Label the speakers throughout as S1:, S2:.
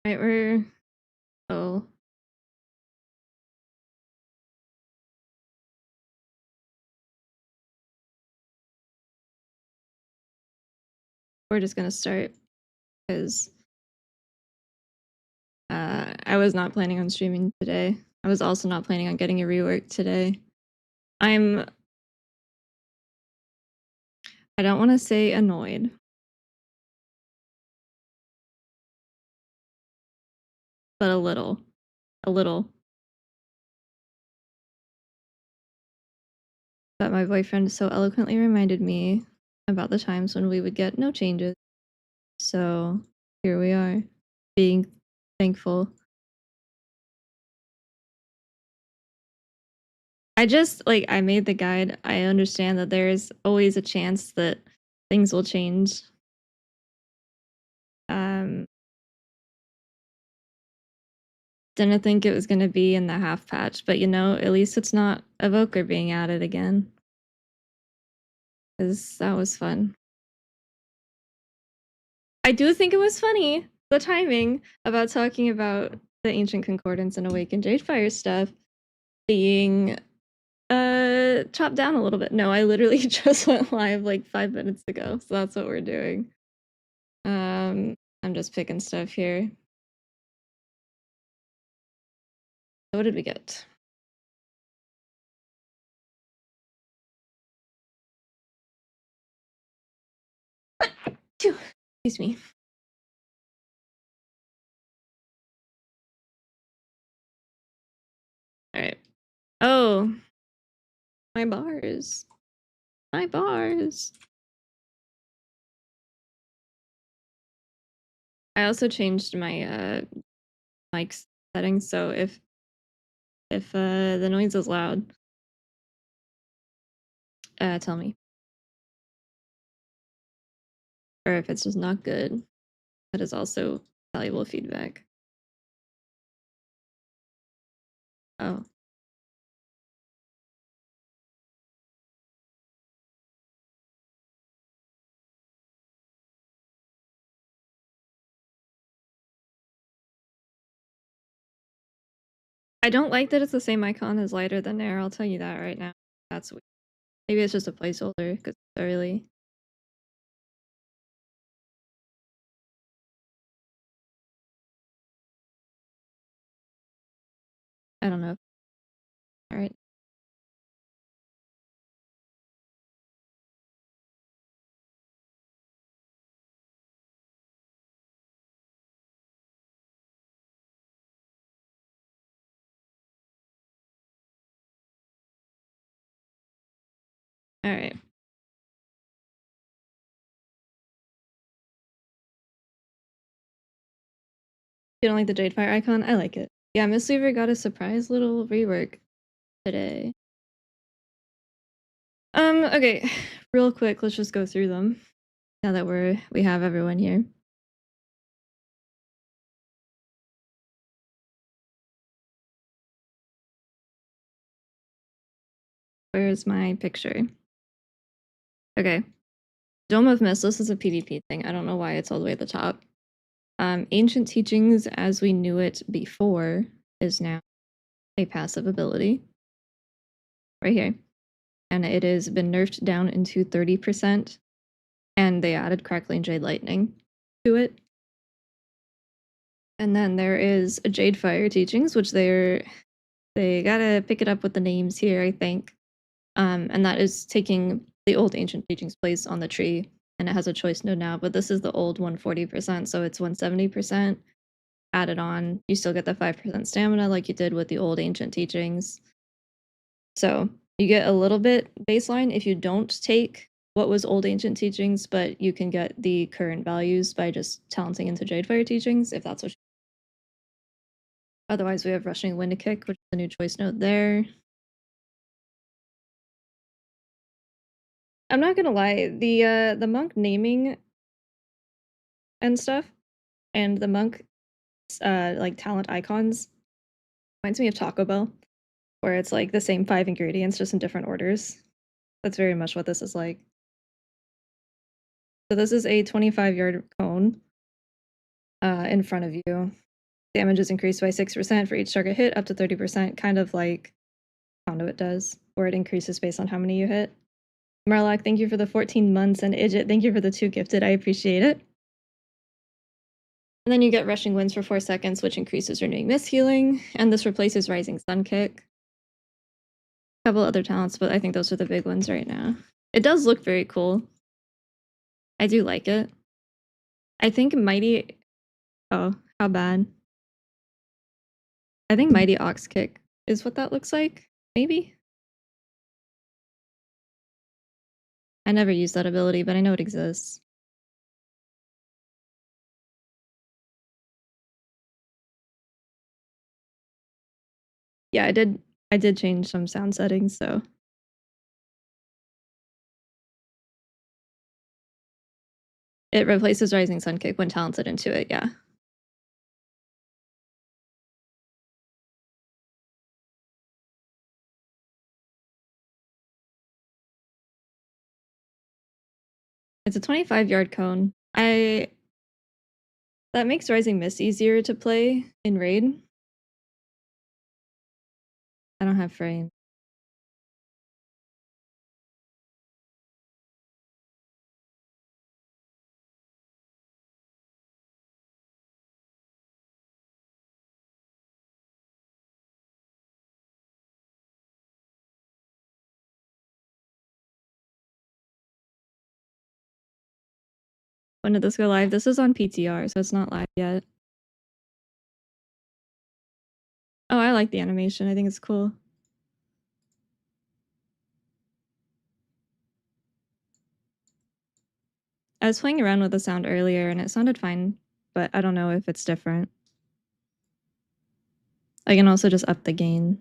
S1: Right, we're... Oh. We're just gonna start, because I was not planning on streaming today. I was also not planning on getting a rework today. I don't want to say annoyed. But a little. A little. But my boyfriend so eloquently reminded me about the times when we would get no changes. So here we are, being thankful. I made the guide. I understand that there's always a chance that things will change. Didn't think it was going to be in the half patch, but at least it's not Evoker being added again. Because that was fun. I do think it was funny, the timing about talking about the Ancient Concordance and Awakened Jadefire stuff being chopped down a little bit. No, I literally just went live like 5 minutes ago, so that's what we're doing. I'm just picking stuff here. So what did we get? Excuse me. All right. Oh, my bars. My bars. I also changed my mic settings, so if the noise is loud, tell me. Or if it's just not good, that is also valuable feedback. Oh. I don't like that it's the same icon as lighter than air, I'll tell you that right now. That's weird. Maybe it's just a placeholder because it's early. I don't know. Alright. Alright. You don't like the Jadefire icon? I like it. Yeah, Mistweaver got a surprise little rework today. Okay. Real quick, let's just go through them. Now that we have everyone here. Where's my picture? Okay. Dome of Mist, this is a PvP thing. I don't know why it's all the way at the top. Ancient Teachings as we knew it before is now a passive ability. Right here. And it has been nerfed down into 30%. And they added Crackling Jade Lightning to it. And then there is a Jadefire Teachings, which they gotta pick it up with the names here, I think. And that is taking the old Ancient Teachings place on the tree, and it has a choice node now, but this is the old 140%, so it's 170% added on. You still get the 5% stamina like you did with the old Ancient Teachings. So you get a little bit baseline if you don't take what was old Ancient Teachings, but you can get the current values by just talenting into Jadefire Teachings, if that's what you... Otherwise, we have Rushing Wind Kick, which is the new choice node there. I'm not gonna lie, the monk naming and stuff, and the monk like talent icons reminds me of Taco Bell, where it's like the same 5 ingredients just in different orders. That's very much what this is like. So this is a 25-yard cone in front of you. damage is increased by 6% for each target hit, up to 30%, kind of like Conduit does, where it increases based on how many you hit. Marlock, thank you for the 14 months, and Idjit, thank you for the 2 gifted. I appreciate it. And then you get Rushing Winds for 4 seconds, which increases Renewing Mist healing, and this replaces Rising Sun Kick. A couple other talents, but I think those are the big ones right now. It does look very cool. I do like it. I think Mighty... Oh, how bad. I think Mighty Ox Kick is what that looks like, maybe? I never used that ability, but I know it exists. Yeah, I did change some sound settings, so... It replaces Rising Sun Kick when talented into it, yeah. It's a 25-yard cone. That makes Rising Mist easier to play in Raid. I don't have frame. When did this go live? This is on PTR, so it's not live yet. Oh, I like the animation. I think it's cool. I was playing around with the sound earlier and it sounded fine, but I don't know if it's different. I can also just up the gain.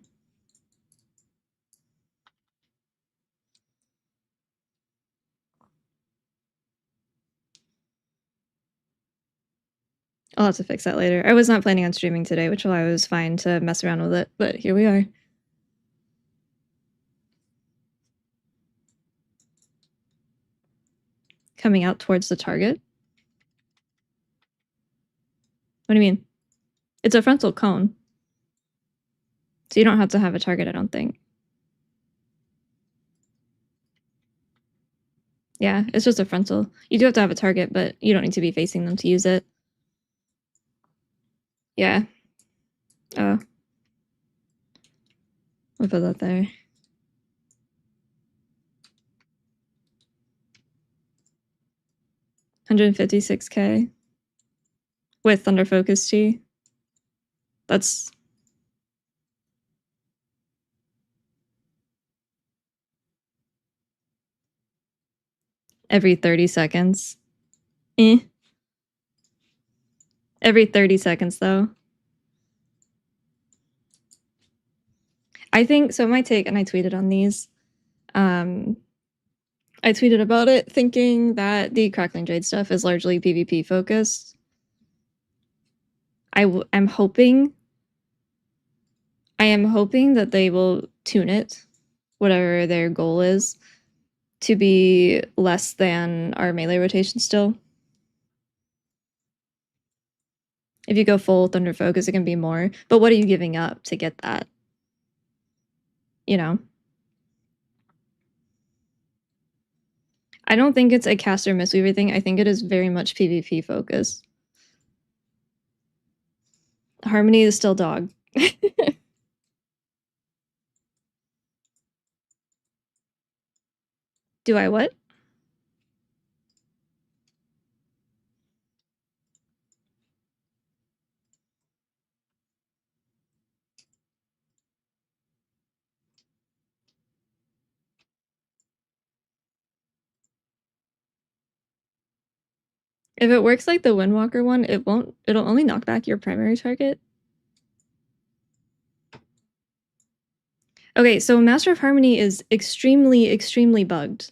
S1: I'll have to fix that later. I was not planning on streaming today, which is why I was fine to mess around with it, but here we are. Coming out towards the target? What do you mean? It's a frontal cone. So you don't have to have a target, I don't think. Yeah, it's just a frontal. You do have to have a target, but you don't need to be facing them to use it. Yeah. Oh. We'll put that there. 156k with Thunder Focus T. That's every 30 seconds. Every 30 seconds, though. I think, so my take, and I tweeted on these, I tweeted about it thinking that the Crackling Jade stuff is largely PvP focused. I am hoping that they will tune it, whatever their goal is, to be less than our melee rotation still. If you go full Thunder Focus, it can be more. But what are you giving up to get that? You know? I don't think it's a caster Mistweaver thing. I think it is very much PvP focused. Harmony is still dog. Do I what? If it works like the Windwalker one, it'll only knock back your primary target. Okay, so Master of Harmony is extremely, extremely bugged.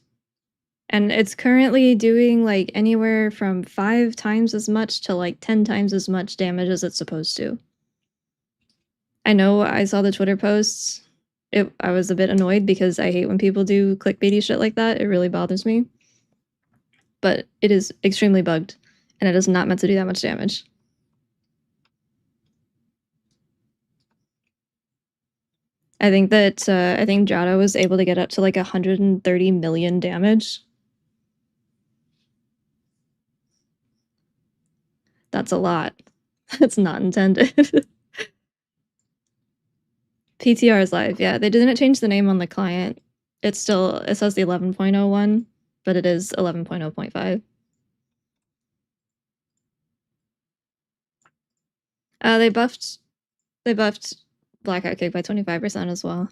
S1: And it's currently doing like anywhere from 5 times as much to like 10 times as much damage as it's supposed to. I know I saw the Twitter posts. I was a bit annoyed because I hate when people do clickbaity shit like that. It really bothers me. But it is extremely bugged, and it is not meant to do that much damage. I think that I think Jada was able to get up to like 130 million damage. That's a lot. That's not intended. PTR is live, yeah. They didn't change the name on the client. It says the 11.01, but it is 11.0.5. They buffed Blackout Kick by 25% as well.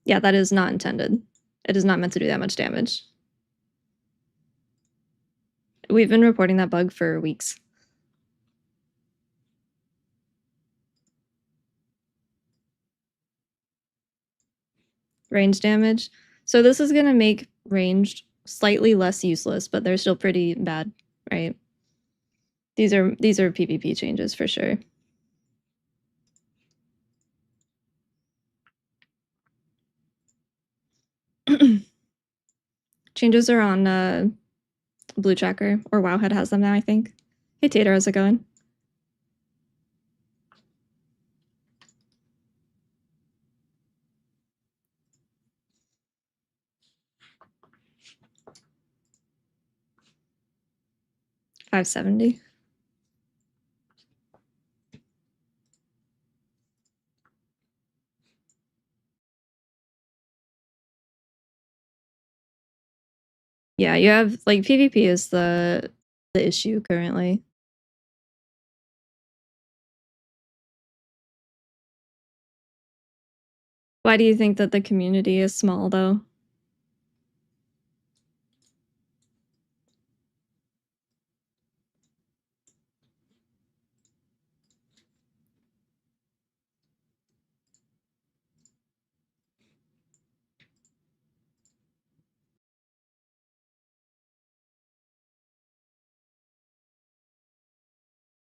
S1: Yeah, that is not intended. It is not meant to do that much damage. We've been reporting that bug for weeks. Range damage. So this is going to make ranged slightly less useless, but they're still pretty bad, right? These are PvP changes for sure. Changes are on Blue Tracker, or Wowhead has them now, I think. Hey Tater, how's it going? $570. Yeah, you have like PvP is the issue currently. Why do you think that the community is small though?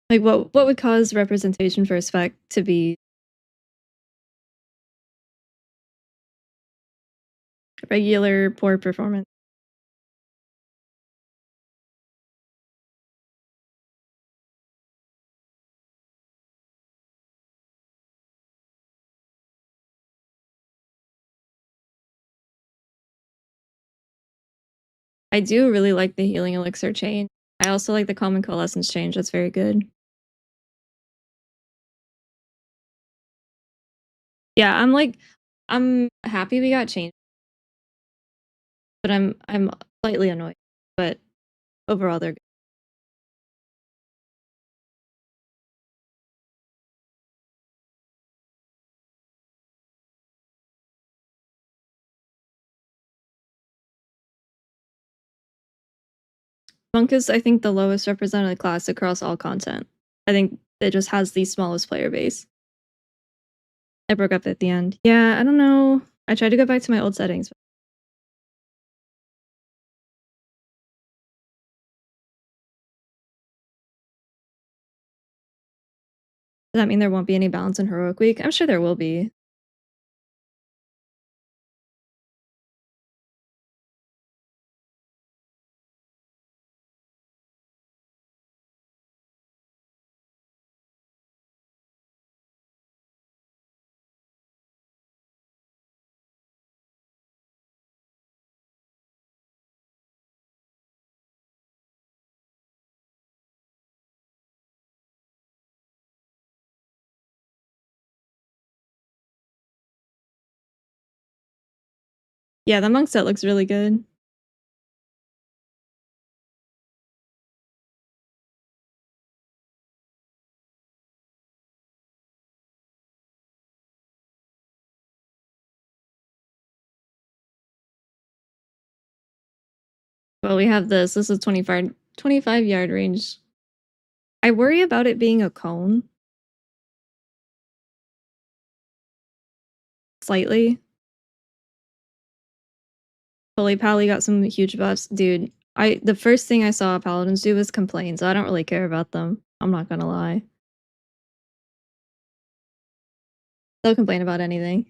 S1: Like what would cause representation for a spec to be regular poor performance? I do really like the healing elixir chain. I also like the common coalescence change. That's very good. Yeah, I'm happy we got changed, but I'm slightly annoyed. But overall, they're good. Monk is, I think, the lowest represented class across all content. I think it just has the smallest player base. I broke up at the end. Yeah, I don't know. I tried to go back to my old settings. Does that mean there won't be any balance in Heroic Week? I'm sure there will be. Yeah, the monk set looks really good. Well, we have this. This is 25 yard range. I worry about it being a cone. Slightly. Holy Pally got some huge buffs. Dude, the first thing I saw Paladins do was complain, so I don't really care about them. I'm not gonna lie. They'll complain about anything.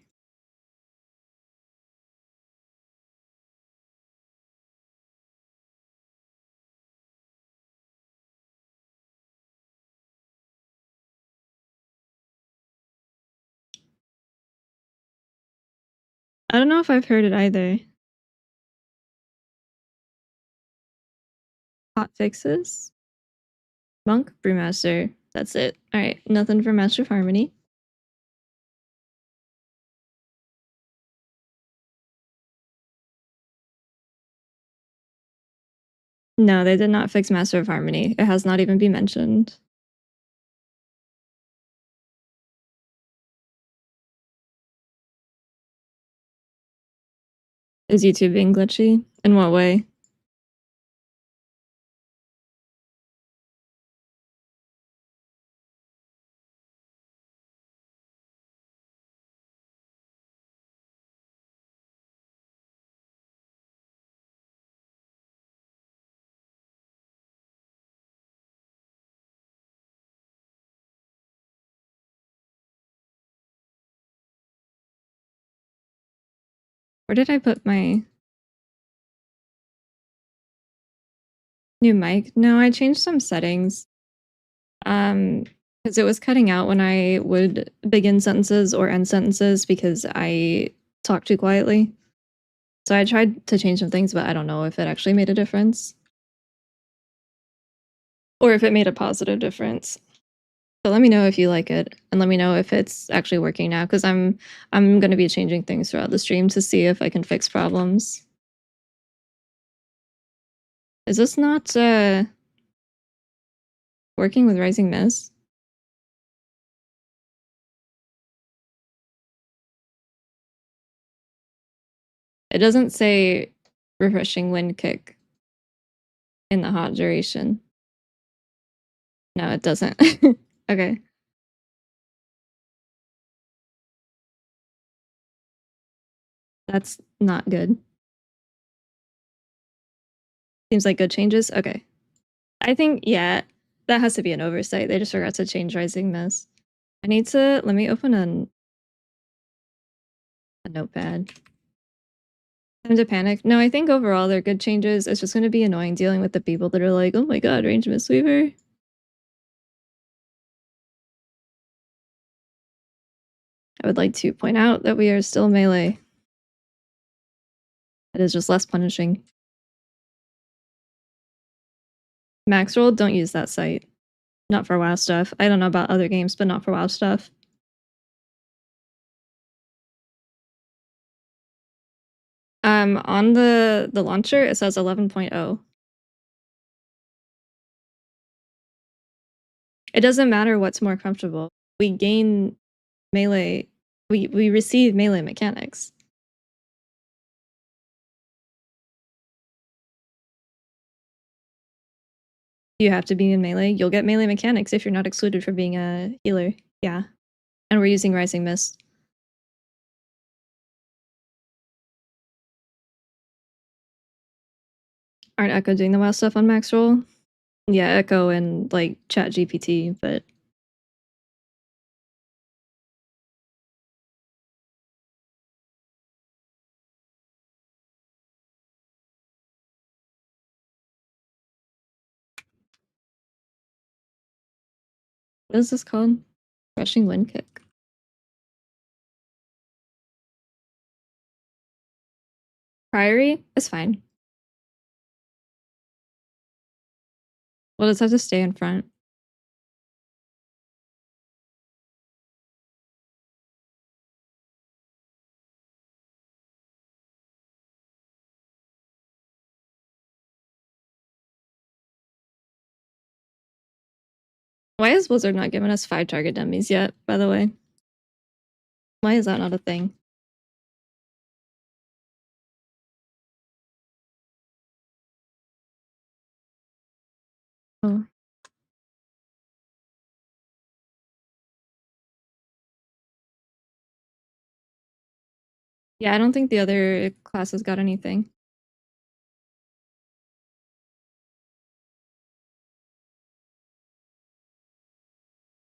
S1: I don't know if I've heard it either. Hot fixes? Monk, Brewmaster. That's it. Alright, nothing for Master of Harmony. No, they did not fix Master of Harmony. It has not even been mentioned. Is YouTube being glitchy? In what way? Where did I put my new mic? No, I changed some settings. Because it was cutting out when I would begin sentences or end sentences because I talk too quietly. So I tried to change some things, but I don't know if it actually made a difference. Or if it made a positive difference. So let me know if you like it, and let me know if it's actually working now, because I'm gonna be changing things throughout the stream to see if I can fix problems. Is this not working with Rising Mist? It doesn't say refreshing wind kick in the hot duration. No, it doesn't. Okay. That's not good. Seems like good changes. Okay. I think, yeah, that has to be an oversight. They just forgot to change Rising Mist. I need to, let me open a notepad. Time to panic. No, I think overall they're good changes. It's just going to be annoying dealing with the people that are like, oh my god, range Mistweaver. I would like to point out that we are still melee. It is just less punishing. Max roll, don't use that site. Not for WoW stuff. I don't know about other games, but not for WoW stuff. On the launcher, it says 11.0. It doesn't matter what's more comfortable. We gain melee. We receive melee mechanics. You have to be in melee. You'll get melee mechanics if you're not excluded from being a healer. Yeah. And we're using Rising Mist. Aren't Echo doing the WoW stuff on max roll? Yeah, Echo and like Chat GPT, but what is this called? Rushing Wind Kick. Priory is fine. We'll just have to stay in front. Why is Blizzard not giving us 5 target dummies yet, by the way? Why is that not a thing? Oh. Yeah, I don't think the other classes got anything.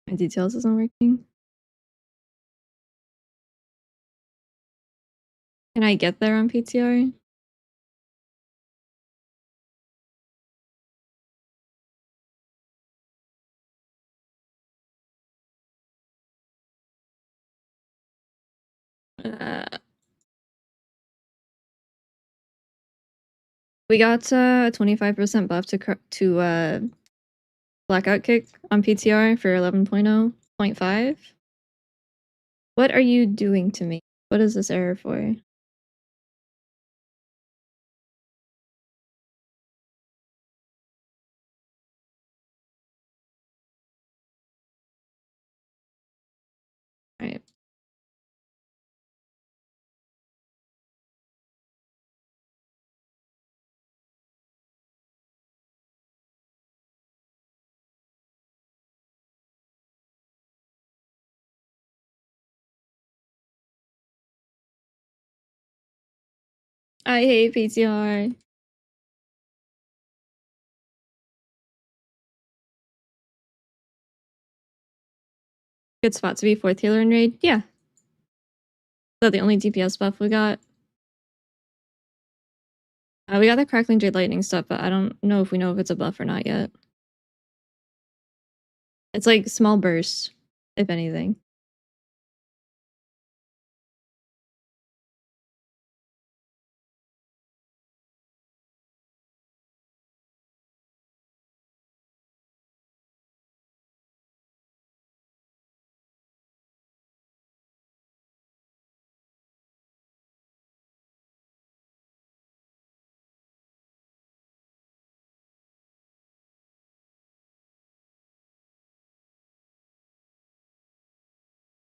S1: My details isn't working. Can I get there on PTR? We got a 25% buff to blackout kick on PTR for 11.0.5. What are you doing to me? What is this error for? Alright. I hate PTR. Good spot to be 4th healer in raid. Yeah. Is that the only DPS buff we got? We got the Crackling Jade Lightning stuff, but I don't know if we know if it's a buff or not yet. It's like small bursts, if anything.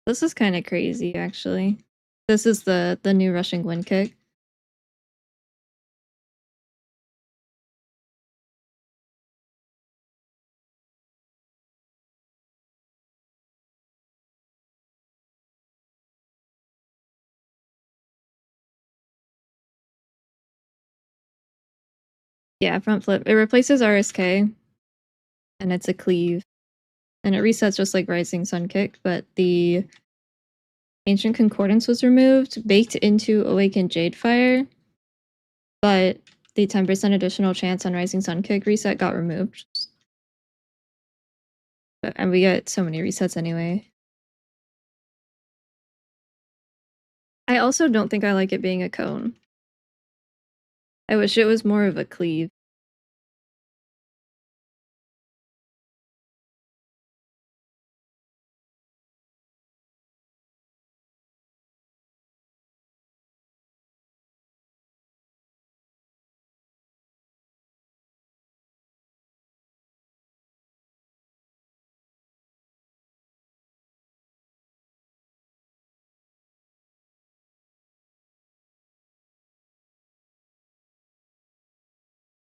S1: This is kind of crazy, actually. This is the new rushing wind kick. Yeah, front flip. It replaces RSK, and it's a cleave. And it resets just like Rising Sun Kick, but the Ancient Concordance was removed, baked into Awakened Jadefire, but the 10% additional chance on Rising Sun Kick reset got removed. And we get so many resets anyway. I also don't think I like it being a cone. I wish it was more of a cleave.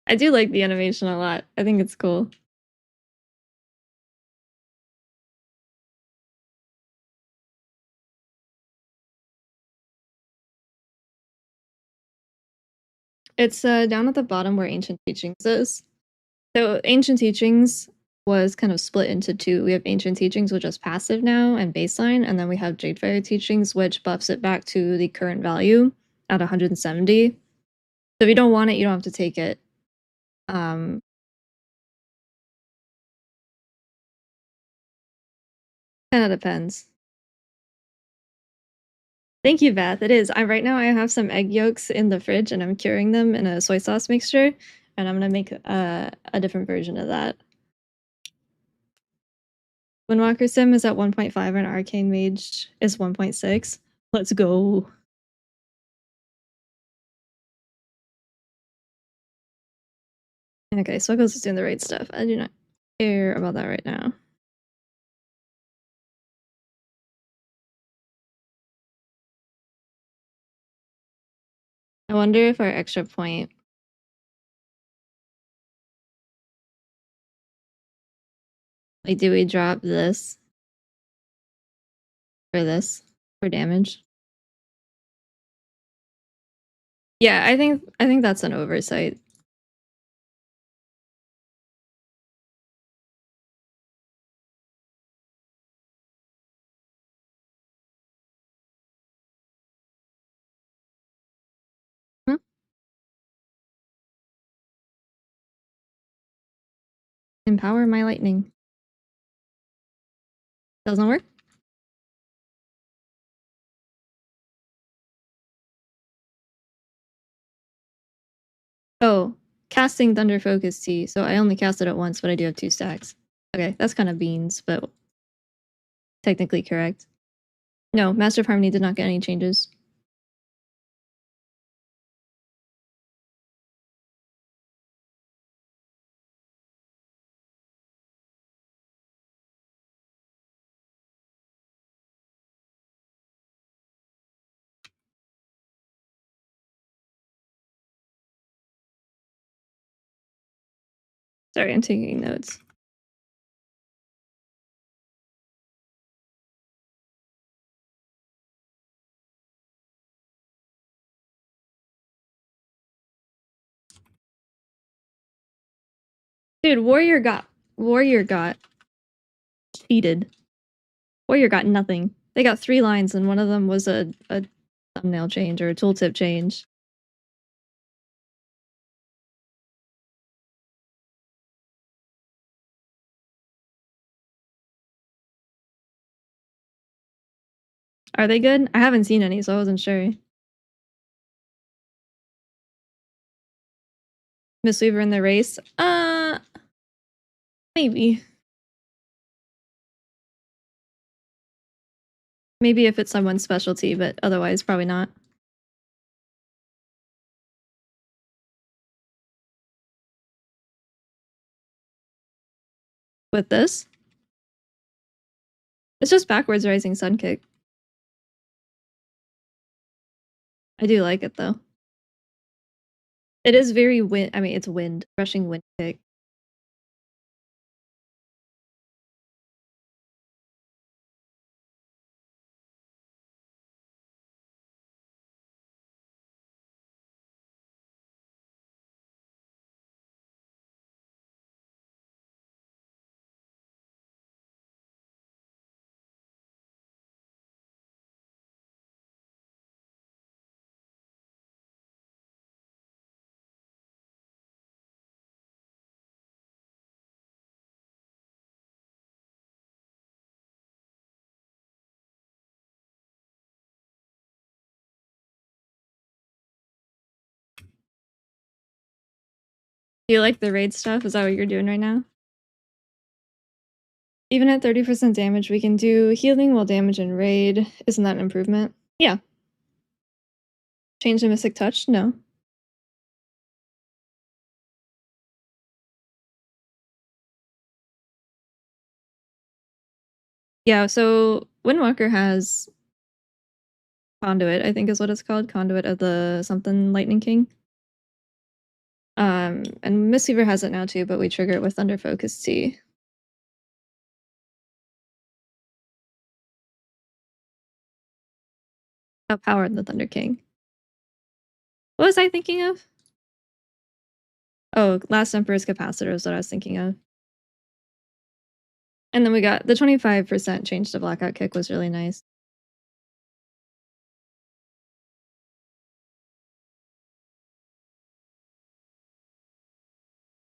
S1: I do like the animation a lot. I think it's cool. It's down at the bottom where Ancient Teachings is. So Ancient Teachings was kind of split into two. We have Ancient Teachings, which is passive now and baseline, and then we have Jadefire Teachings, which buffs it back to the current value at 170. So if you don't want it, you don't have to take it. Kind of depends. Thank you, Beth. It is. Right now I have some egg yolks in the fridge and I'm curing them in a soy sauce mixture, and I'm gonna make a different version of that. Windwalker Sim is at 1.5 and Arcane Mage is 1.6. Let's go. Okay, Swiggles is doing the right stuff. I do not care about that right now. I wonder if our extra point... Like, do we drop this? For this? For damage? Yeah, I think that's an oversight. Huh? Empower my lightning. Doesn't work? Oh, casting Thunder Focus T. So I only cast it at once, but I do have 2 stacks. Okay, that's kind of beans, but technically correct. No, Master of Harmony did not get any changes. Sorry, I'm taking notes. Dude, Warrior got cheated. Warrior got nothing. They got 3 lines, and one of them was a thumbnail change or a tooltip change. Are they good? I haven't seen any, so I wasn't sure. Mistweaver in the race? Maybe. Maybe if it's someone's specialty, but otherwise probably not. With this? It's just backwards rising sun kick. I do like it though. It is very wind. I mean, it's wind, rushing wind kick. Do you like the raid stuff? Is that what you're doing right now? Even at 30% damage, we can do healing while damage and raid. Isn't that an improvement? Yeah. Change the Mystic Touch? No. Yeah, so Windwalker has Conduit, I think is what it's called. Conduit of the something Lightning King. And Mistweaver has it now too, but we trigger it with Thunder Focus T. Outpowered the Thunder King. What was I thinking of? Oh, Last Emperor's Capacitor is what I was thinking of. And then we got the 25% change to Blackout Kick was really nice.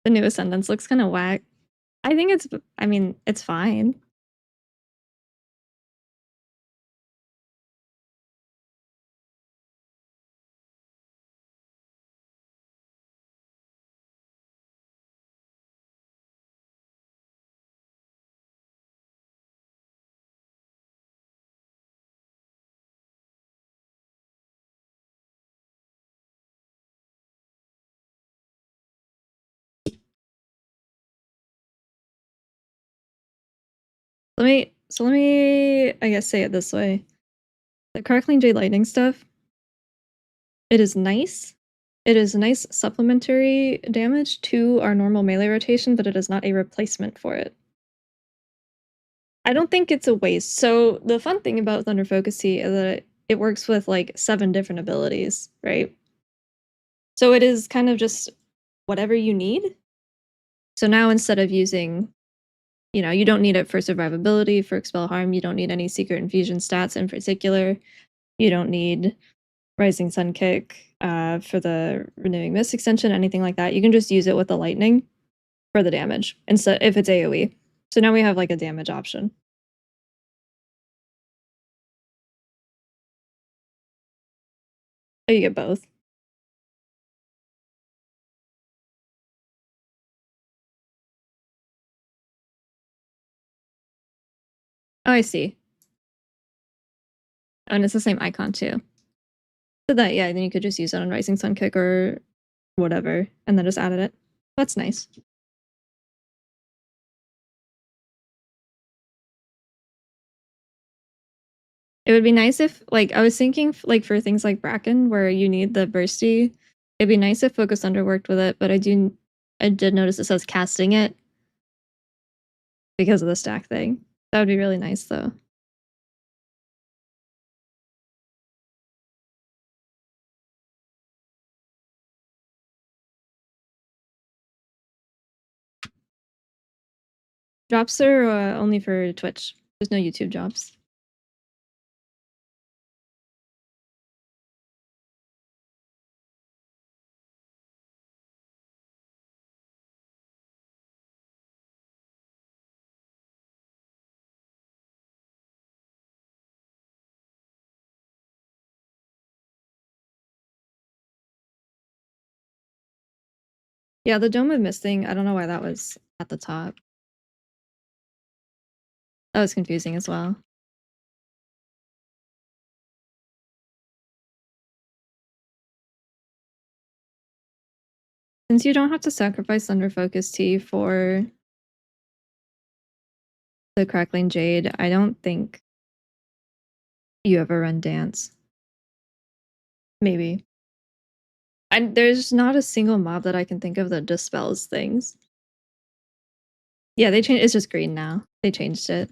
S1: The new Ascendance looks kind of whack. I think it's fine. Let me, I guess, say it this way. The Crackling Jade Lightning stuff, it is nice. It is nice supplementary damage to our normal melee rotation, but it is not a replacement for it. I don't think it's a waste. So the fun thing about Thunder Focus T is that it works with like 7 different abilities, right? So it is kind of just whatever you need. So now instead of using, you don't need it for survivability, for expel harm, you don't need any secret infusion stats in particular. You don't need Rising Sun Kick for the Renewing Mist extension, anything like that. You can just use it with the lightning for the damage instead if it's AoE. So now we have like a damage option. Oh, you get both. Oh, I see. Oh, and it's the same icon too. So that, yeah, then you could just use it on Rising Sun Kick or whatever, and then just added it. That's nice. It would be nice if, like, I was thinking, like, for things like Bracken, where you need the bursty, it'd be nice if Focus Thunder worked with it, but I did notice it says casting it because of the stack thing. That would be really nice, though. Drops are only for Twitch. There's no YouTube drops. Yeah, the Dome of Mist thing, I don't know why that was at the top. That was confusing as well. Since you don't have to sacrifice Thunder Focus Tea for the Crackling Jade, I don't think you ever run Dance. Maybe. There's not a single mob that I can think of that dispels things. Yeah, they changed. It's just green now. They changed it.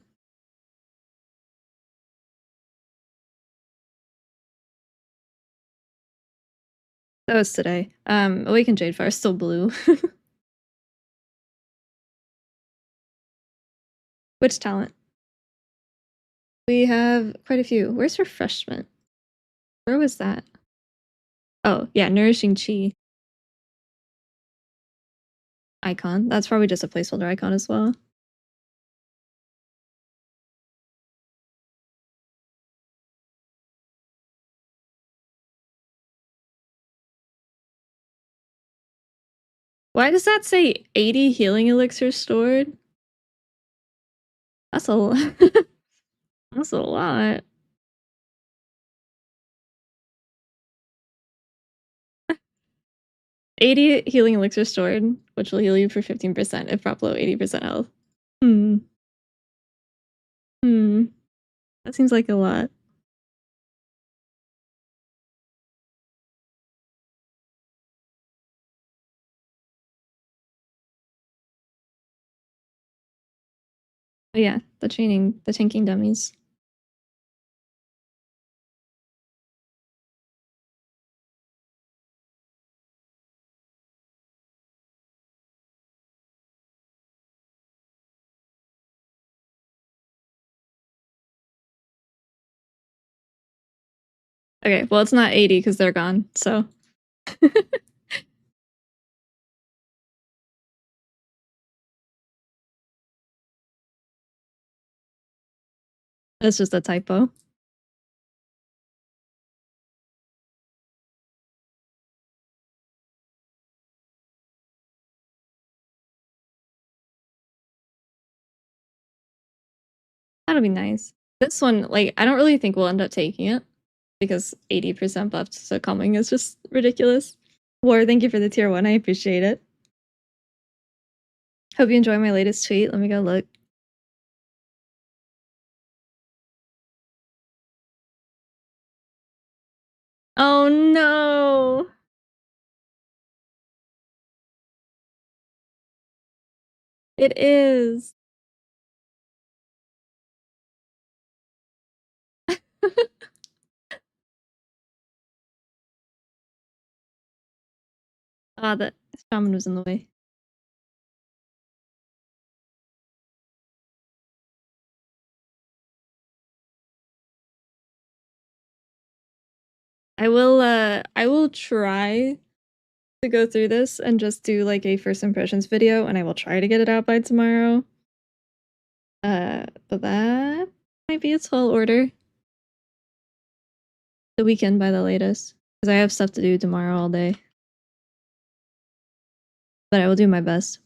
S1: That was today. Awakened Jadefire is still blue. Which talent? We have quite a few. Where's Refreshment? Where was that? Oh, yeah, Nourishing Chi icon. That's probably just a placeholder icon as well. Why does that say 80 healing elixirs stored? That's a that's a lot. 80 healing elixir stored, which will heal you for 15% if drop below 80% health. Hmm. Hmm. That seems like a lot. But yeah, the tanking dummies. Okay, well, it's not 80 because they're gone, so. That's just a typo. That'll be nice. This one, like, I don't really think we'll end up taking it because 80% buffed to calming is just ridiculous. War, thank you for the tier 1. I appreciate it. Hope you enjoy my latest tweet. Let me go look. Oh no! It is. Ah, the shaman was in the way. I will try to go through this and just do like a first impressions video, and I will try to get it out by tomorrow. But that might be a tall order. The weekend by the latest, because I have stuff to do tomorrow all day. But I will do my best.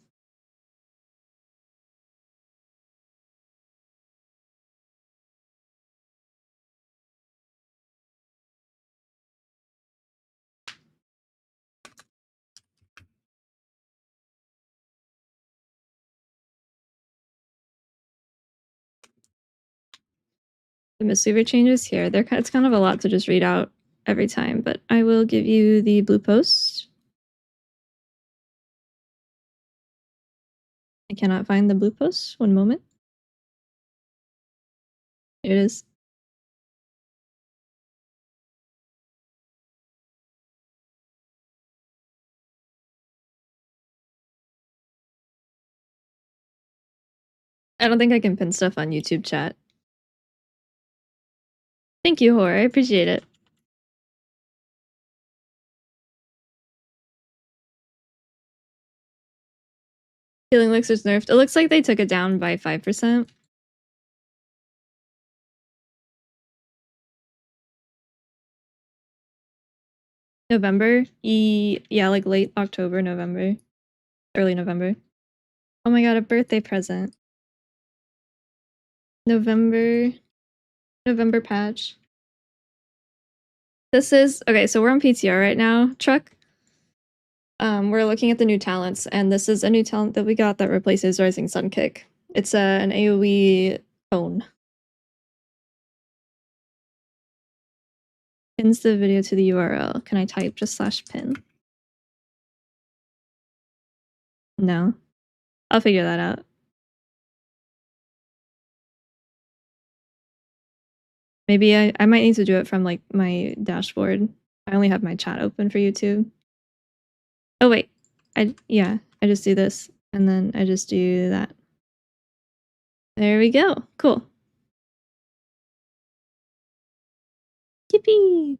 S1: the Mistweaver changes here. It's kind of a lot to just read out every time, but I will give you the blue post. I cannot find the blue post. One moment. Here it is. I don't think I can pin stuff on YouTube chat. Thank you, Hor. I appreciate it. Healing Elixir's nerfed. It looks like they took it down by 5%. November? Yeah, like late October, November. Early November. Oh my god, a birthday present. November patch. This is okay, so we're on PTR right now, Truck. We're looking at the new talents, and this is a new talent that we got that replaces Rising Sun Kick. It's an AoE phone. Pins the video to the URL. Can I type just /pin? No. I'll figure that out. Maybe I might need to do it from like my dashboard. I only have my chat open for YouTube. Oh wait, I just do this and then I just do that. There we go. Cool. Yippee!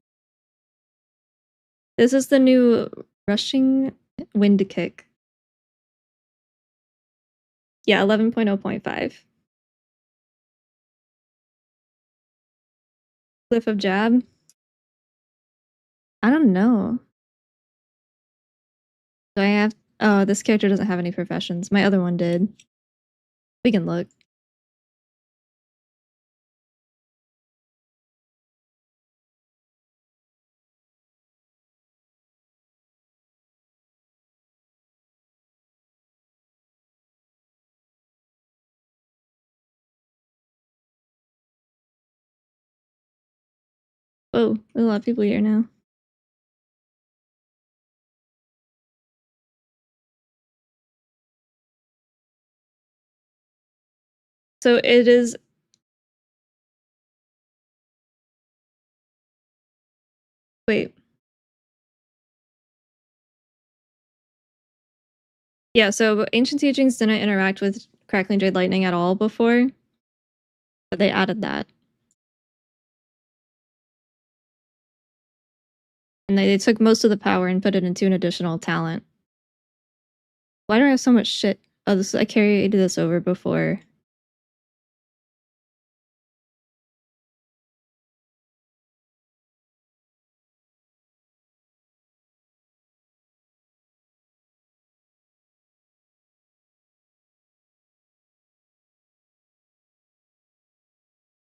S1: This is the new rushing wind kick. Yeah, 11.0.5. Cliff of Jab. I don't know. Do I have? Oh, this character doesn't have any professions. My other one did. We can look. Oh, there's a lot of people here now. So it is. Wait. Yeah, so Ancient Teachings didn't interact with Crackling Jade Lightning at all before, but they added that. And they took most of the power and put it into an additional talent. Why do I have so much shit? Oh, I carried this over before.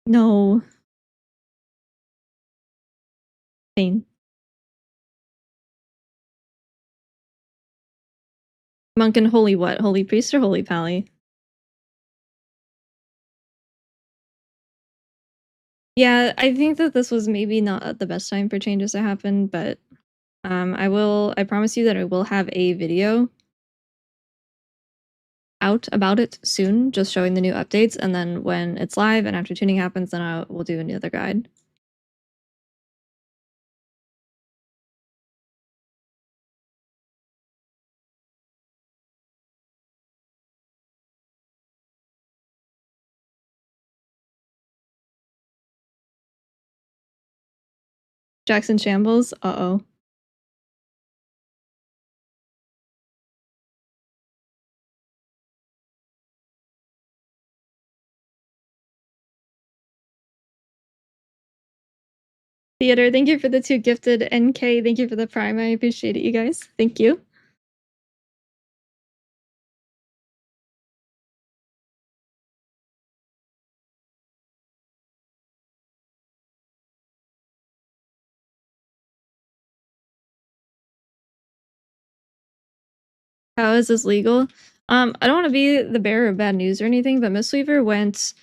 S1: No. Pain. Monk and Holy what? Holy Priest or Holy Pally? Yeah, I think that this was maybe not the best time for changes to happen, but I promise you that I will have a video out about it soon, just showing the new updates, and then when it's live and after tuning happens, then we'll do another guide. Jackson Shambles? Uh-oh. Theater, thank you for the 2 gifted. NK, thank you for the prime. I appreciate it, you guys. Thank you. How is this legal? I don't want to be the bearer of bad news or anything, but Mistweaver went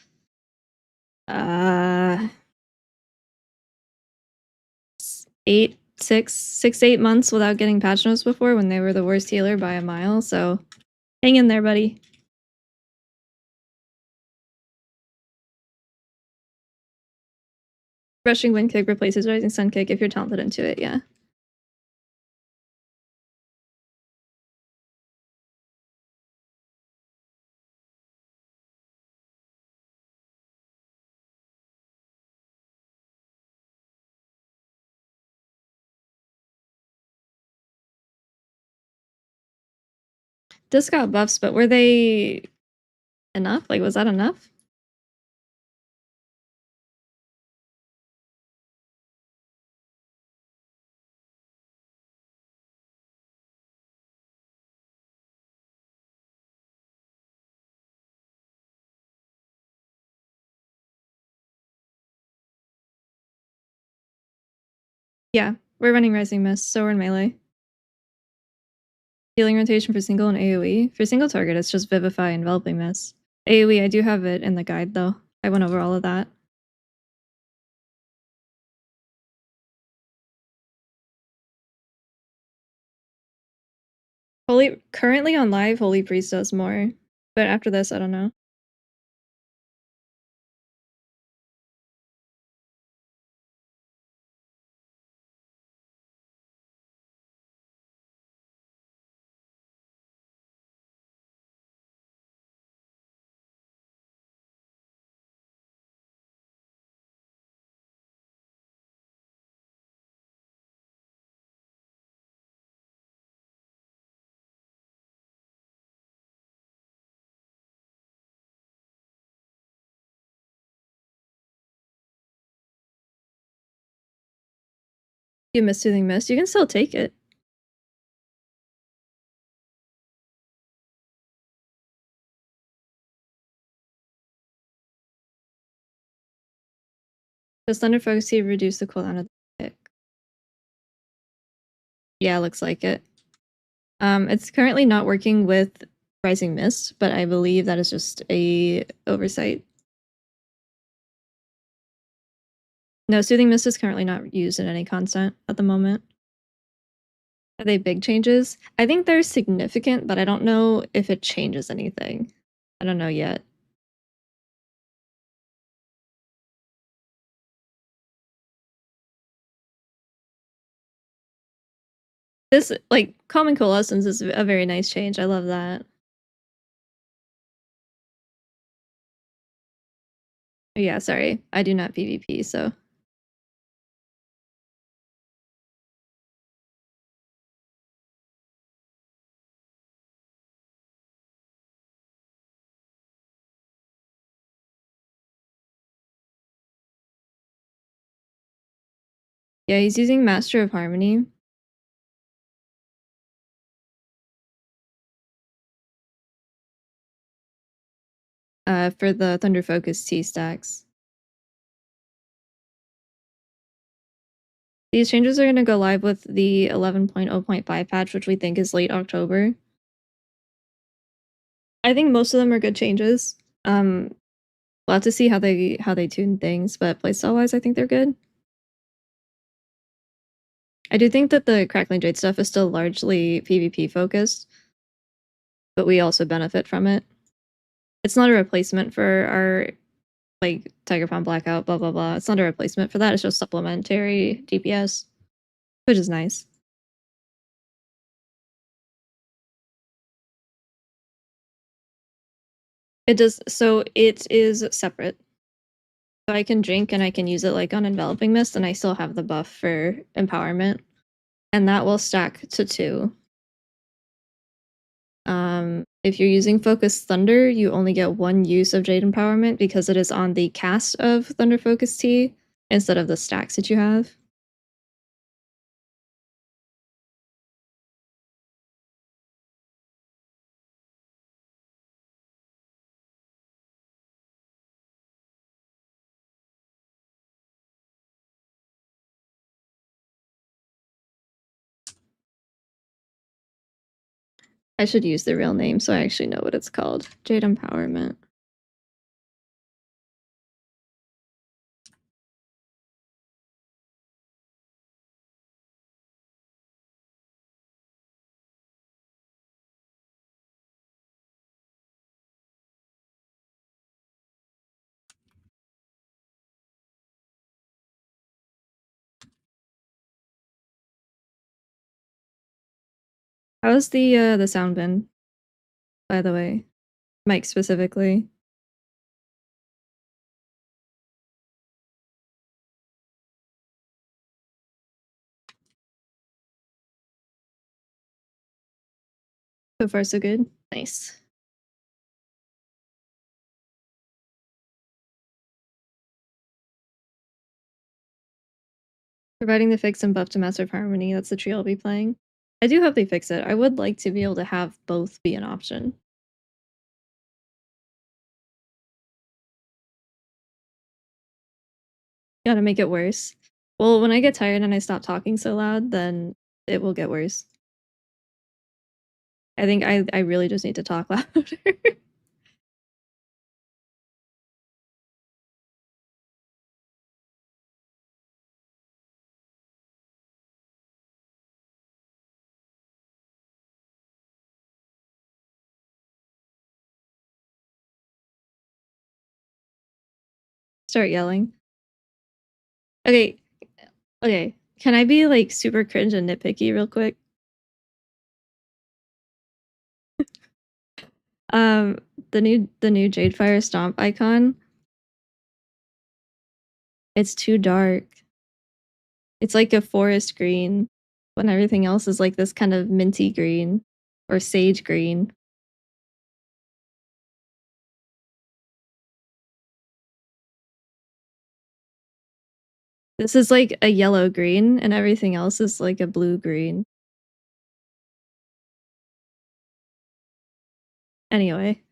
S1: 6 to 8 months without getting patch notes before when they were the worst healer by a mile, so hang in there, buddy. Rushing Wind Kick replaces Rising Sun Kick if you're talented into it, yeah. This got buffs, but were they enough? Like, was that enough? Yeah, we're running Rising Mist, so we're in melee. Healing rotation for single and AoE. For single target, it's just Vivify, Enveloping Mist. AoE, I do have it in the guide, though. I went over all of that. Currently on live, Holy Priest does more. But after this, I don't know. You miss Soothing Mist, you can still take it. Does Thunder Focus Tea reduce the cooldown of the kick? Yeah, looks like it. It's currently not working with Rising Mist, but I believe that is just a oversight. No, Soothing Mist is currently not used in any content at the moment. Are they big changes? I think they're significant, but I don't know if it changes anything. I don't know yet. This, like, Common Coalescence is a very nice change. I love that. Yeah, sorry. I do not PvP, so. Yeah, he's using Master of Harmony. For the Thunder Focus T stacks. These changes are going to go live with the 11.0.5 patch, which we think is late October. I think most of them are good changes. We'll have to see how they tune things, but playstyle wise, I think they're good. I do think that the Crackling Jade stuff is still largely PvP focused, but we also benefit from it. It's not a replacement for our, like, Tiger Palm Blackout, blah blah blah. It's not a replacement for that. It's just supplementary DPS, which is nice. It does, so it is separate. So I can drink and I can use it like on Enveloping Mist, and I still have the buff for Empowerment, and that will stack to 2. If you're using Focus Thunder, you only get 1 use of Jade Empowerment because it is on the cast of Thunder Focus Tea instead of the stacks that you have. I should use the real name so I actually know what it's called. Jade Empowerment. How's the sound been, by the way? Mic specifically. So far so good? Nice. Providing the fix and buff to Master of Harmony, that's the tree I'll be playing. I do hope they fix it. I would like to be able to have both be an option. Gotta make it worse. Well, when I get tired and I stop talking so loud, then it will get worse. I think I really just need to talk louder. Start yelling. Okay, okay. Can I be like super cringe and nitpicky real quick? Um, the new Jadefire Stomp icon, it's too dark. It's like a forest green when everything else is like this kind of minty green or sage green. This is like a yellow green and everything else is like a blue green. Anyway,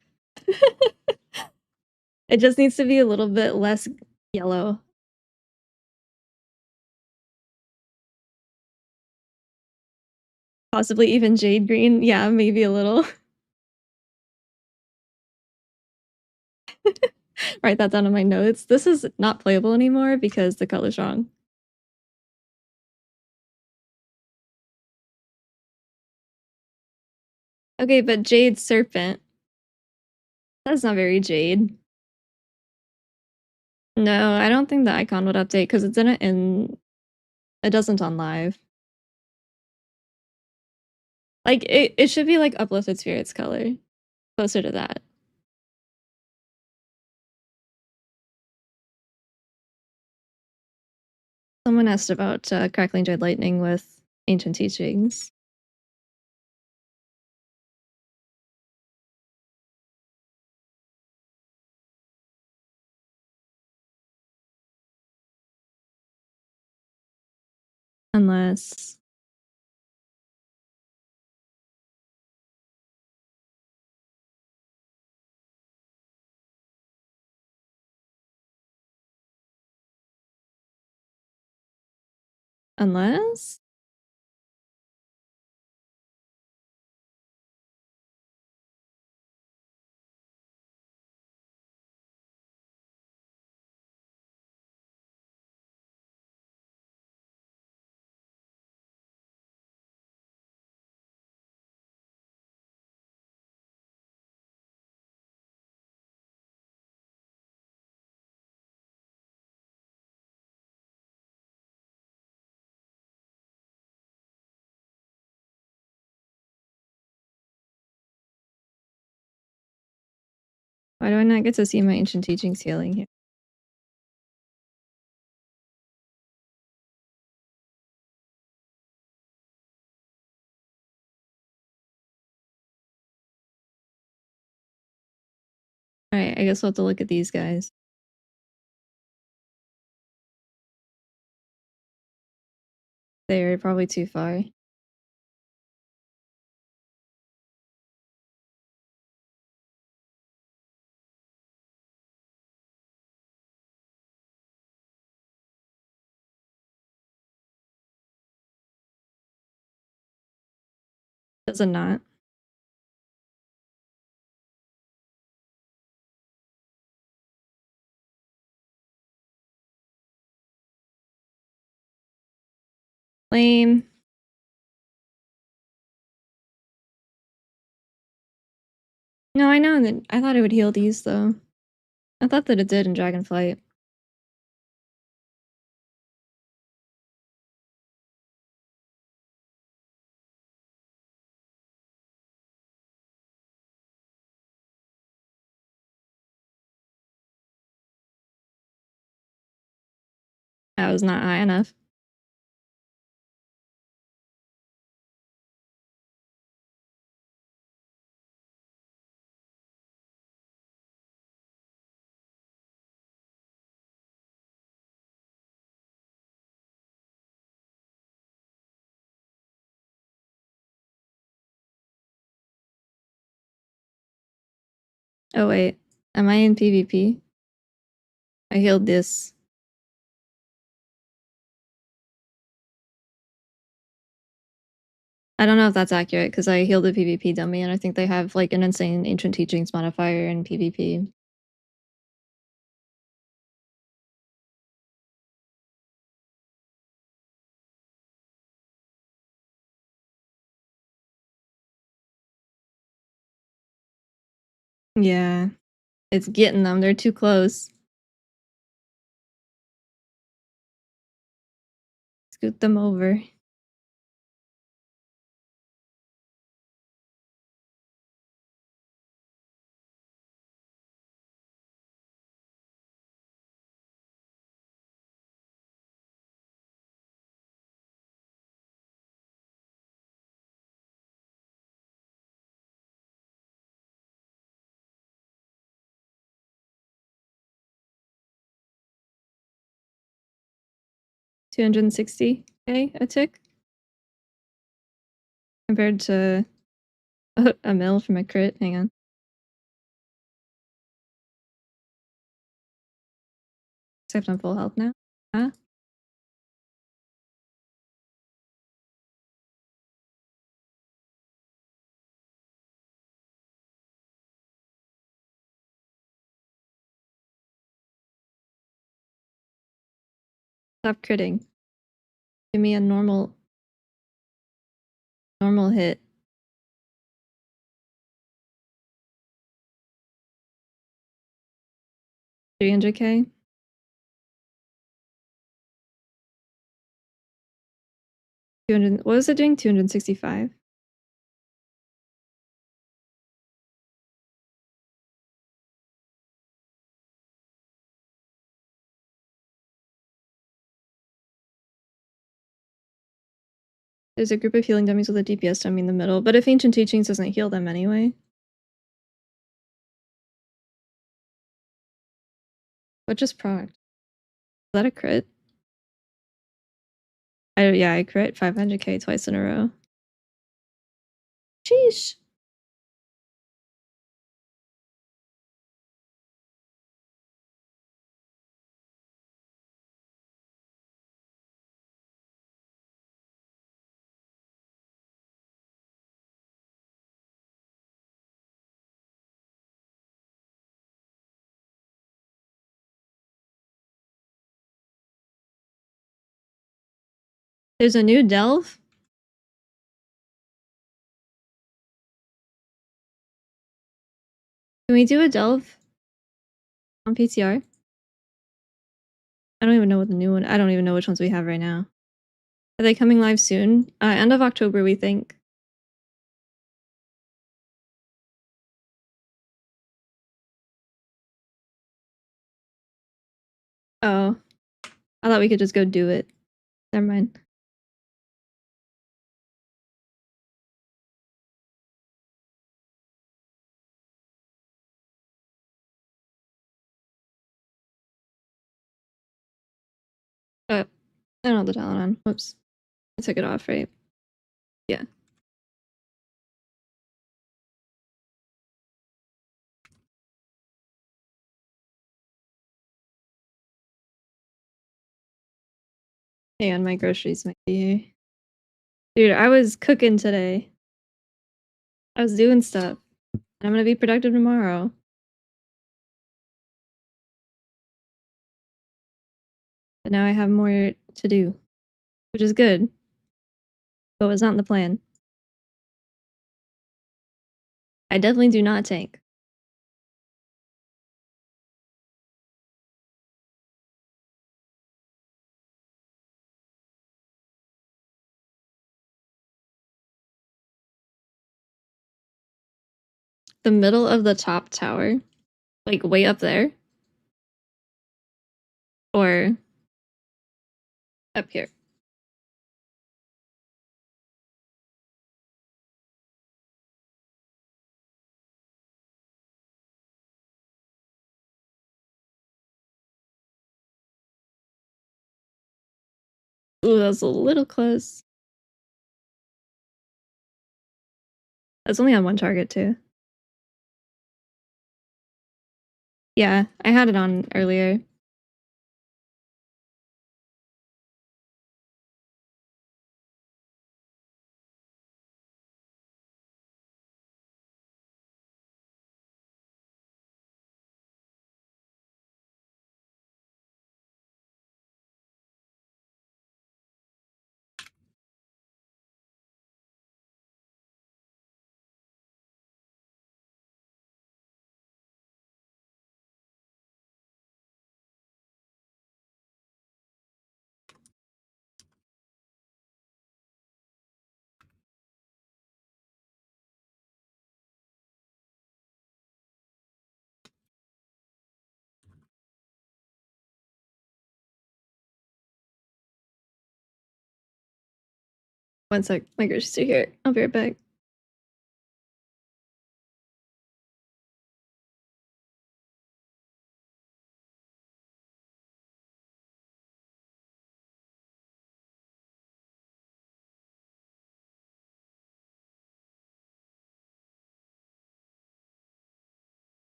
S1: it just needs to be a little bit less yellow. Possibly even jade green. Yeah, maybe a little. Write that down in my notes. This is not playable anymore because the color's wrong. Okay, but Jade Serpent. That's not very Jade. No, I don't think the icon would update because it's in it in it doesn't on live. Like it should be like uplifted spirits color. Closer to that. Someone asked about crackling jade lightning with ancient teachings. Unless unless why do I not get to see my ancient teachings healing here? Alright, I guess we'll have to look at these guys. They're probably too far. Does it not? Lame. No, I know that I thought it would heal these though. I thought that it did in Dragonflight. That was not high enough. Oh wait, am I in PvP? I healed this. I don't know if that's accurate because I healed a PvP dummy and I think they have like an insane ancient teachings modifier in PvP. Yeah, it's getting them. They're too close. Scoot them over. $260K a tick compared to a mil from a crit. Hang on. Except I'm full health now. Huh? Stop critting. Give me a normal hit. 300K. 200. What was it doing? 265. There's a group of healing dummies with a DPS dummy in the middle, but if Ancient Teachings doesn't heal them anyway. What just proc? Is that a crit? Yeah, I crit 500K twice in a row. Sheesh. There's a new delve? Can we do a delve on PTR? I don't even know what the new one. I don't even know which ones we have right now. Are they coming live soon? End of October, we think. Oh, I thought we could just go do it. Never mind. I don't have the talent on. Whoops. I took it off, right? Yeah. And my groceries might be here. Dude, I was cooking today. I was doing stuff. And I'm gonna be productive tomorrow. But now I have more to do, which is good. But was not in the plan. I definitely do not tank. The middle of the top tower, like way up there, or Up here. Ooh, that was a little close. That's only on one target too. Yeah, I had it on earlier. One sec, my groceries are here. I'll be right back.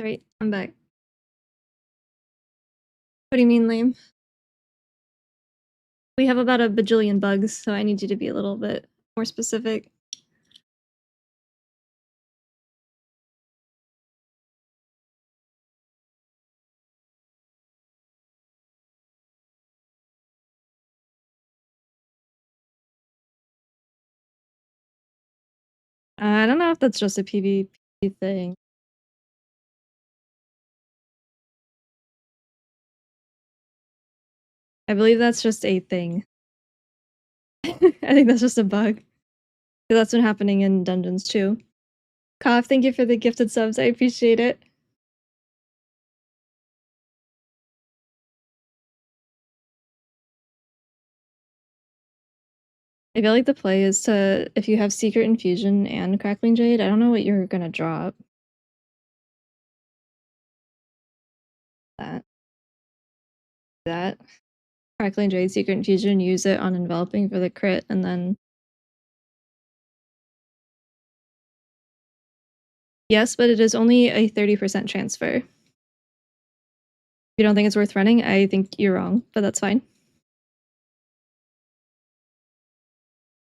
S1: Alright, I'm back. What do you mean lame? We have about a bajillion bugs, so I need you to be a little bit more specific. I don't know if that's just a PvP thing. I believe that's just a thing. I think that's just a bug. That's been happening in dungeons too. Cough, thank you for the gifted subs. I appreciate it. I feel like the play is to, if you have Secret Infusion and Crackling Jade, I don't know what you're gonna drop. That. That. Crackling Jade, Secret Infusion, use it on Enveloping for the crit, and then... Yes, but it is only a 30% transfer. If you don't think it's worth running, I think you're wrong, but that's fine.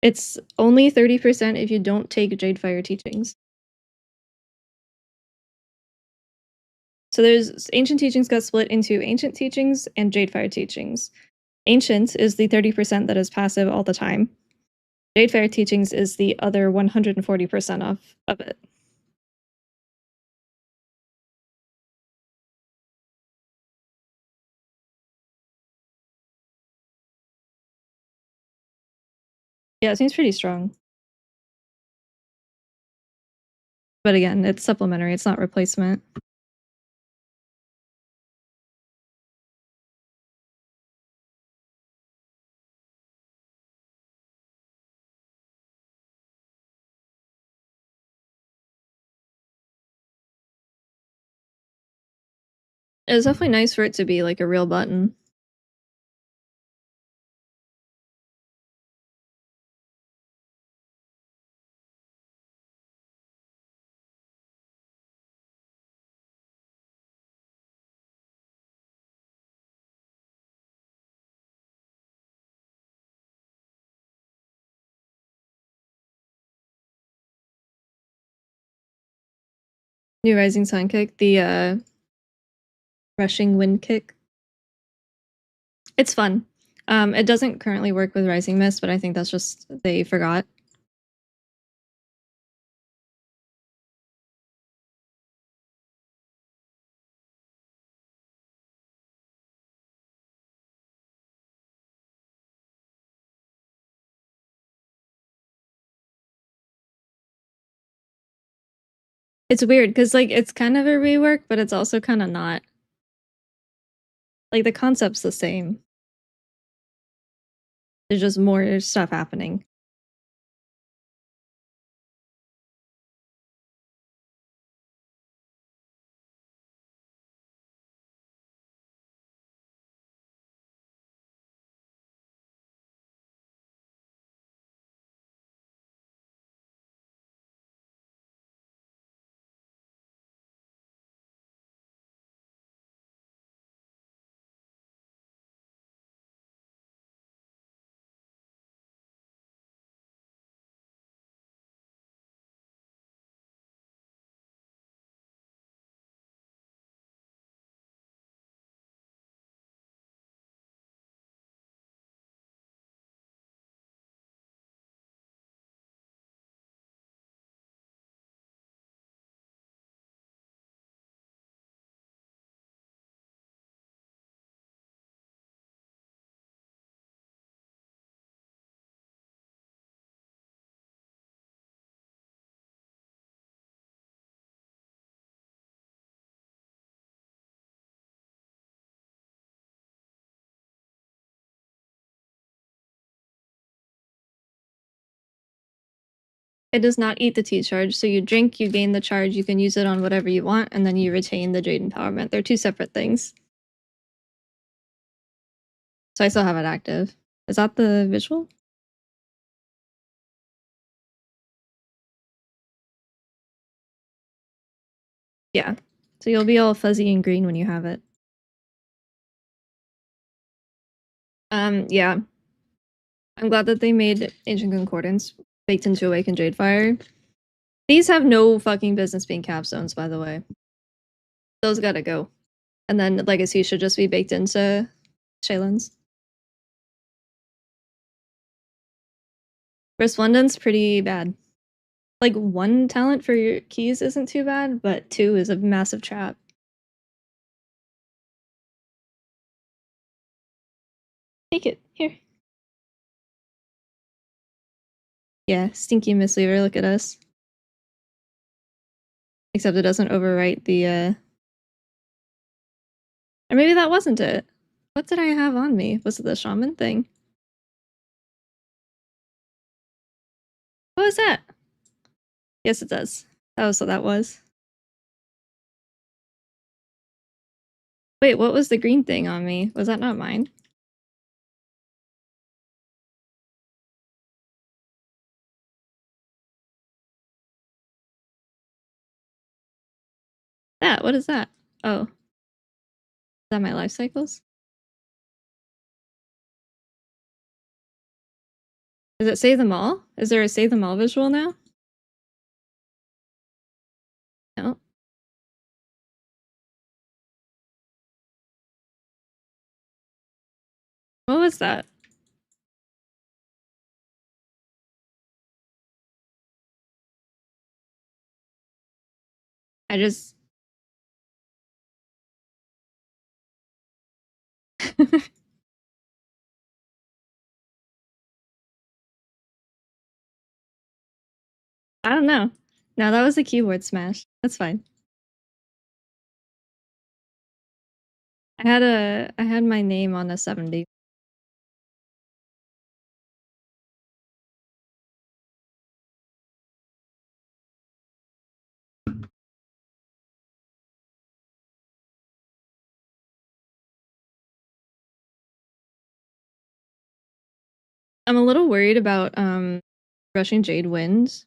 S1: It's only 30% if you don't take Jadefire teachings. So there's Ancient Teachings got split into Ancient Teachings and Jadefire Teachings. Ancient is the 30% that is passive all the time. Jadefire Teachings is the other 140% of it. Yeah, it seems pretty strong. But again, it's supplementary, it's not replacement. It's definitely nice for it to be like a real button. New Rising Sun kick, the rushing wind kick. It's fun. It doesn't currently work with Rising Mist, but I think that's just they forgot. It's weird because like it's kind of a rework, but it's also kind of not. Like the concept's the same. There's just more stuff happening. It does not eat the T charge, so you drink, you gain the charge, you can use it on whatever you want, and then you retain the Jade Empowerment. They're two separate things. So I still have it active. Is that the visual? Yeah. So you'll be all fuzzy and green when you have it. Yeah. I'm glad that they made Ancient Concordance baked into Awakened Jadefire. These have no fucking business being capstones, by the way. Those gotta go. And then Legacy should just be baked into Shaylin's. Resplendent's pretty bad. Like, 1 talent for your keys isn't too bad, but 2 is a massive trap. Take it. Here. Yeah, stinky Mistweaver, look at us. Except it doesn't overwrite the, Or maybe that wasn't it. What did I have on me? Was it the shaman thing? What was that? Yes, it does. That was what that was. Wait, what was the green thing on me? Was that not mine? That, what is that? Oh. Is that my life cycles? Does it save them all? Is there a save them all visual now? No. What was that? I just... I don't know. No, that was a keyboard smash. That's fine. I had my name on a 70. I'm a little worried about Rushing Jade Winds.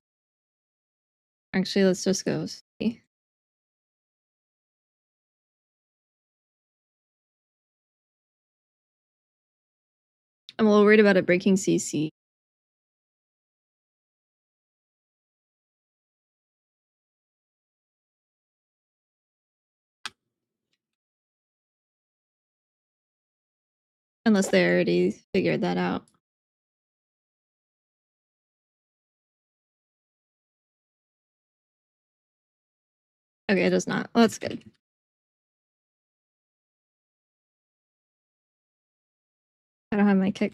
S1: Actually, let's just go see. I'm a little worried about it breaking CC. Unless they already figured that out. Okay, it does not. Well, that's good. I don't have my kick.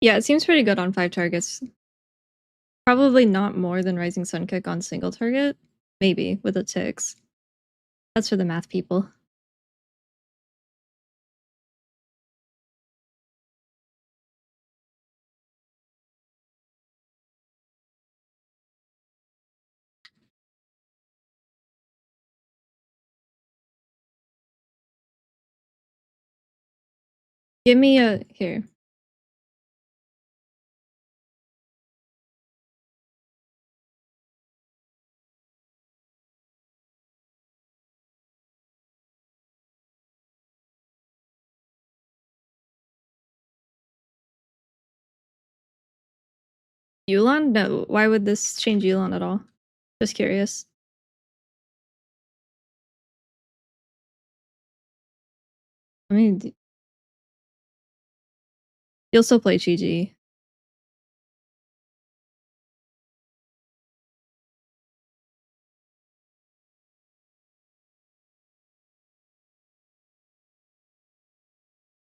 S1: Yeah, it seems pretty good on 5 targets. Probably not more than Rising Sun Kick on single target. Maybe, with the ticks. That's for the math people. Give me a... here. Yulon? No, why would this change Yulon at all? Just curious. I mean, you'll still play Chi-Ji.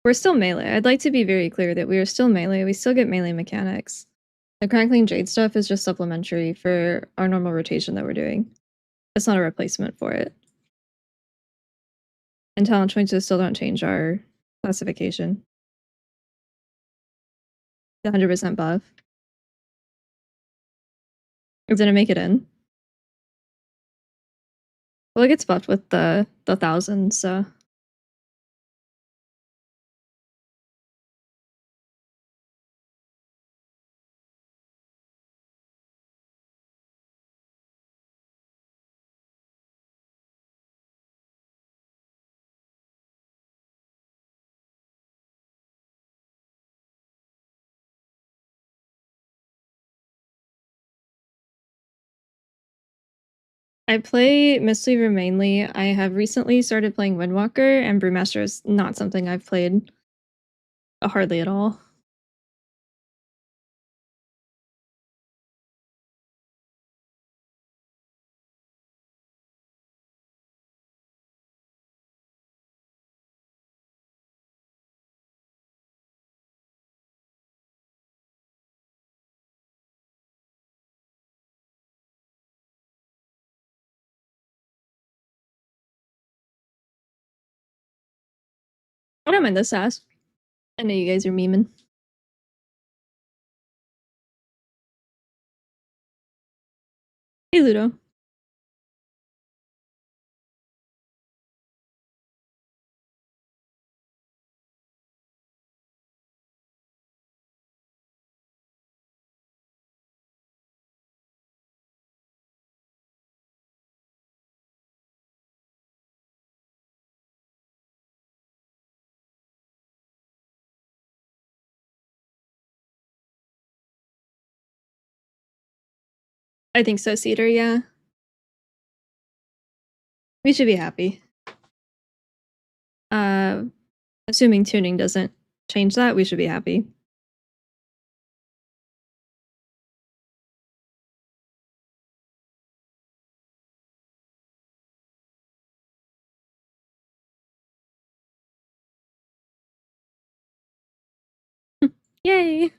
S1: We're still melee. I'd like to be very clear that we are still melee. We still get melee mechanics. The Crackling Jade stuff is just supplementary for our normal rotation that we're doing. It's not a replacement for it. And talent choices still don't change our classification. The 100% buff. Or did it make it in? Well, it gets buffed with the 1,000, so. I play Mistweaver mainly. I have recently started playing Windwalker, and Brewmaster is not something I've played hardly at all. I don't mind this ass. I know you guys are memeing. Hey, Ludo. I think so, Cedar, yeah. We should be happy. Assuming tuning doesn't change that, we should be happy. Yay!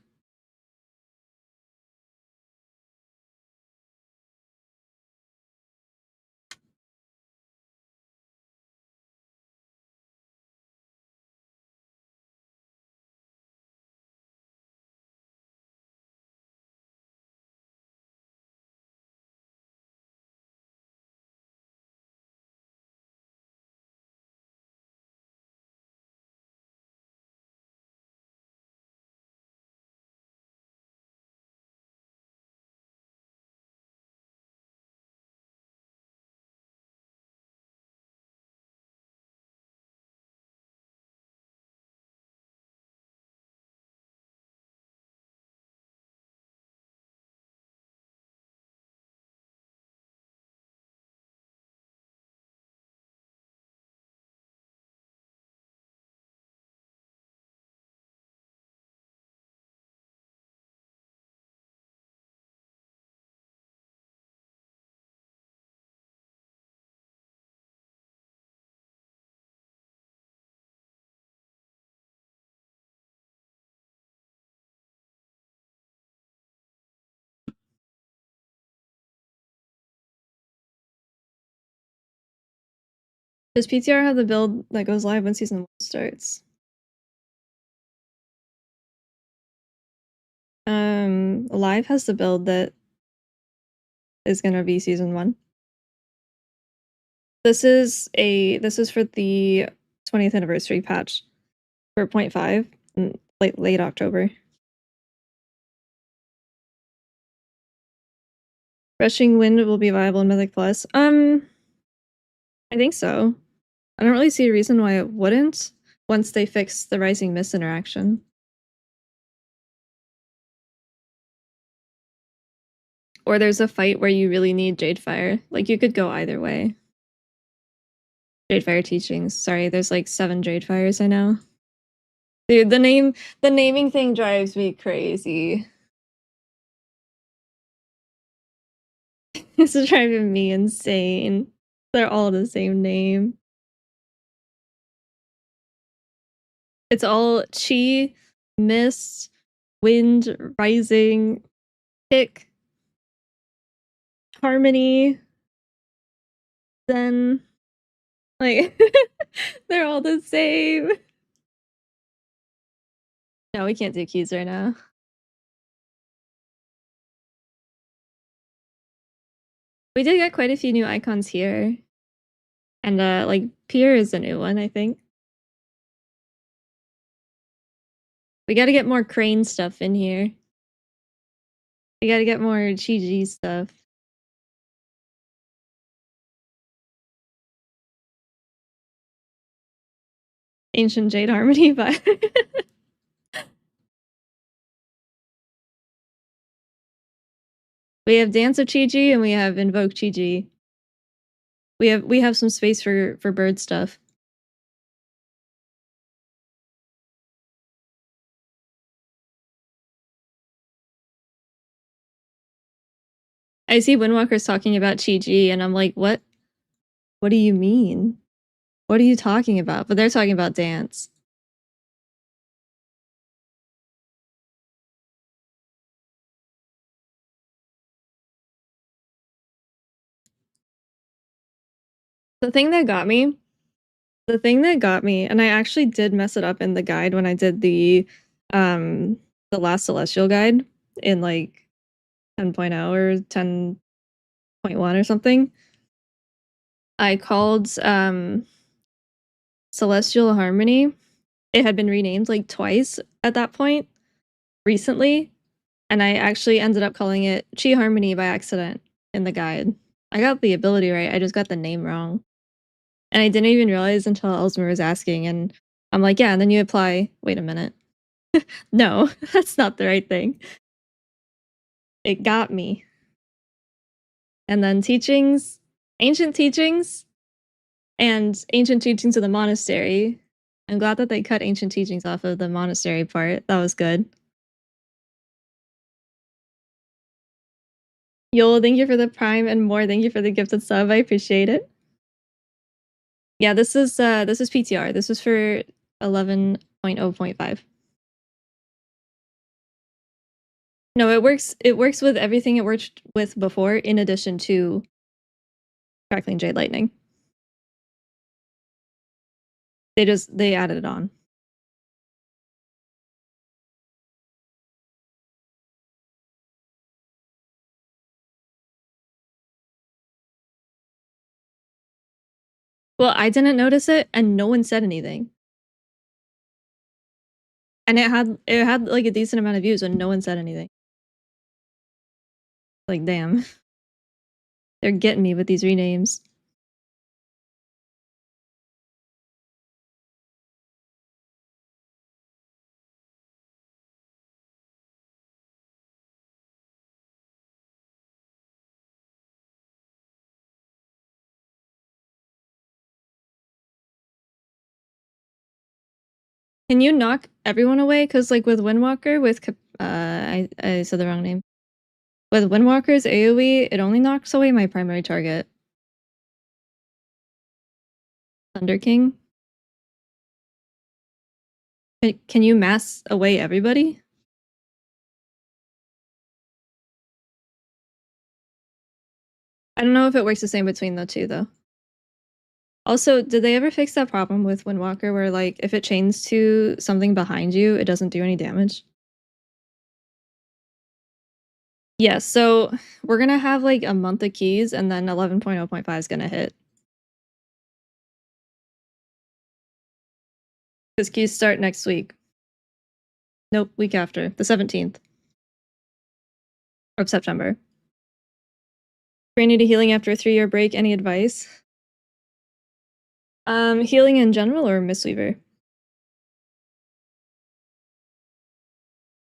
S1: Does PTR have the build that goes live when season 1 starts? Live has the build that is gonna be season 1. This is for the 20th anniversary patch for 0.5 in late October. Rushing Wind will be viable in Mythic Plus. I think so. I don't really see a reason why it wouldn't once they fix the Rising Mist interaction. Or there's a fight where you really need Jadefire. Like, you could go either way. Jadefire teachings. Sorry, there's like 7 Jadefires I know. Dude, the naming thing drives me crazy. This is driving me insane. They're all the same name. It's all chi, mist, wind, rising, pick, harmony, then like they're all the same. No, we can't do keys right now. We did get quite a few new icons here. And like Pier is a new one, I think. We gotta get more crane stuff in here. We gotta get more Chi stuff. Ancient Jade Harmony, but we have Dance of Chi and we have Invoke Chi. We have some space for bird stuff. I see Windwalkers talking about Chi and I'm like, what? What do you mean? What are you talking about? But they're talking about dance. The thing that got me, and I actually did mess it up in the guide when I did the last Celestial guide in like 10.0 or 10.1 or something. I called Celestial Harmony. It had been renamed like twice at that point recently, and I actually ended up calling it Chi Harmony by accident in the guide. I got the ability right, I just got the name wrong. And I didn't even realize until Elsmer was asking, and I'm like, yeah, and then you apply. Wait a minute. No, that's not the right thing. It got me. And then teachings, ancient teachings, and ancient teachings of the monastery. I'm glad that they cut ancient teachings off of the monastery part. That was good. Yola, thank you for the prime, and more, thank you for the gifted sub. I appreciate it. Yeah, this is PTR. This is for 11.0.5. No, it works with everything it worked with before, in addition to Crackling Jade Lightning. They added it on. Well, I didn't notice it, and no one said anything. And it had like a decent amount of views, and no one said anything. Like, damn. They're getting me with these renames. Can you knock everyone away? Because like with Windwalker, with I said the wrong name. With Windwalker's AoE, it only knocks away my primary target. Thunder King. Can you mass away everybody? I don't know if it works the same between the two though. Also, did they ever fix that problem with Windwalker where like if it chains to something behind you, it doesn't do any damage? Yeah, so we're gonna have like a month of keys and then 11.0.5 is gonna hit. Because keys start next week. Nope, week after, the 17th of September. Need a healing after a 3-year break. Any advice? Healing in general or Mistweaver?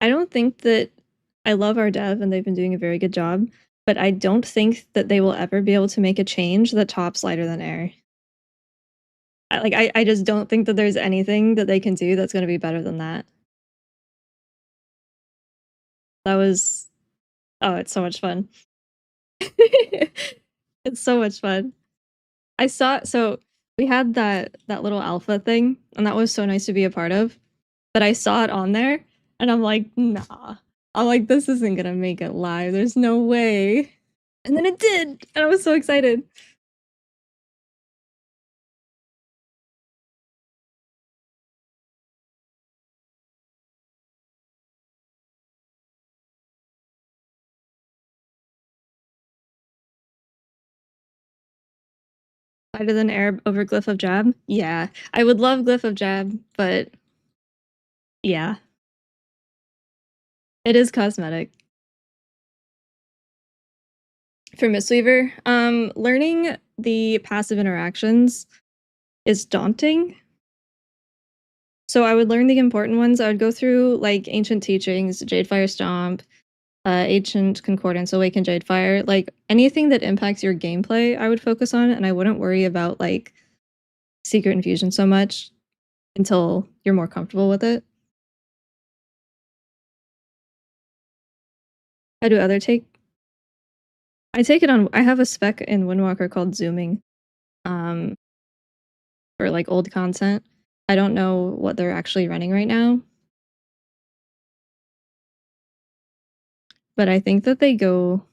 S1: I don't think that I love our dev and they've been doing a very good job, but I don't think that they will ever be able to make a change that tops lighter than air. I just don't think that there's anything that they can do that's going to be better than that. That was, oh, it's so much fun. It's so much fun. I saw, so we had that little alpha thing, and that was so nice to be a part of. but I saw it on there, and I'm like, nah. I'm like, this isn't gonna make it live. There's no way. And then it did, and I was so excited. Lighter than air over Glyph of Jab? Yeah. I would love Glyph of Jab, but yeah. It is cosmetic. For Mistweaver, learning the passive interactions is daunting. So I would learn the important ones. I would go through like Ancient Teachings, Jadefire Stomp, Ancient Concordance, Awaken Jadefire, like anything that impacts your gameplay, I would focus on, and I wouldn't worry about like Secret Infusion so much until you're more comfortable with it. How do other take? I take it on. I have a spec in Windwalker called Zooming, um, for like old content. I don't know what they're actually running right now, but I think that they go.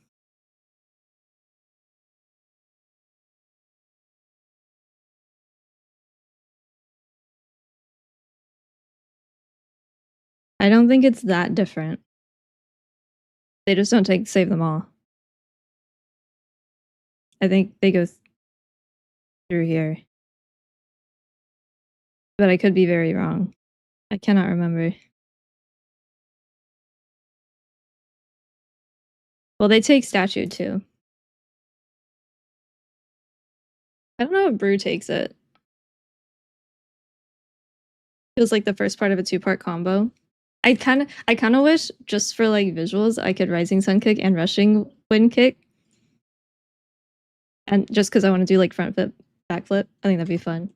S1: I don't think it's that different. They just don't take save them all. I think they go through here, but I could be very wrong. I cannot remember. Well, they take statue too. I don't know if Brew takes it. Feels like the first part of a two-part combo. I kind of wish just for like visuals I could Rising Sun kick and Rushing Wind kick, and just because I want to do like front flip, back flip, I think that'd be fun.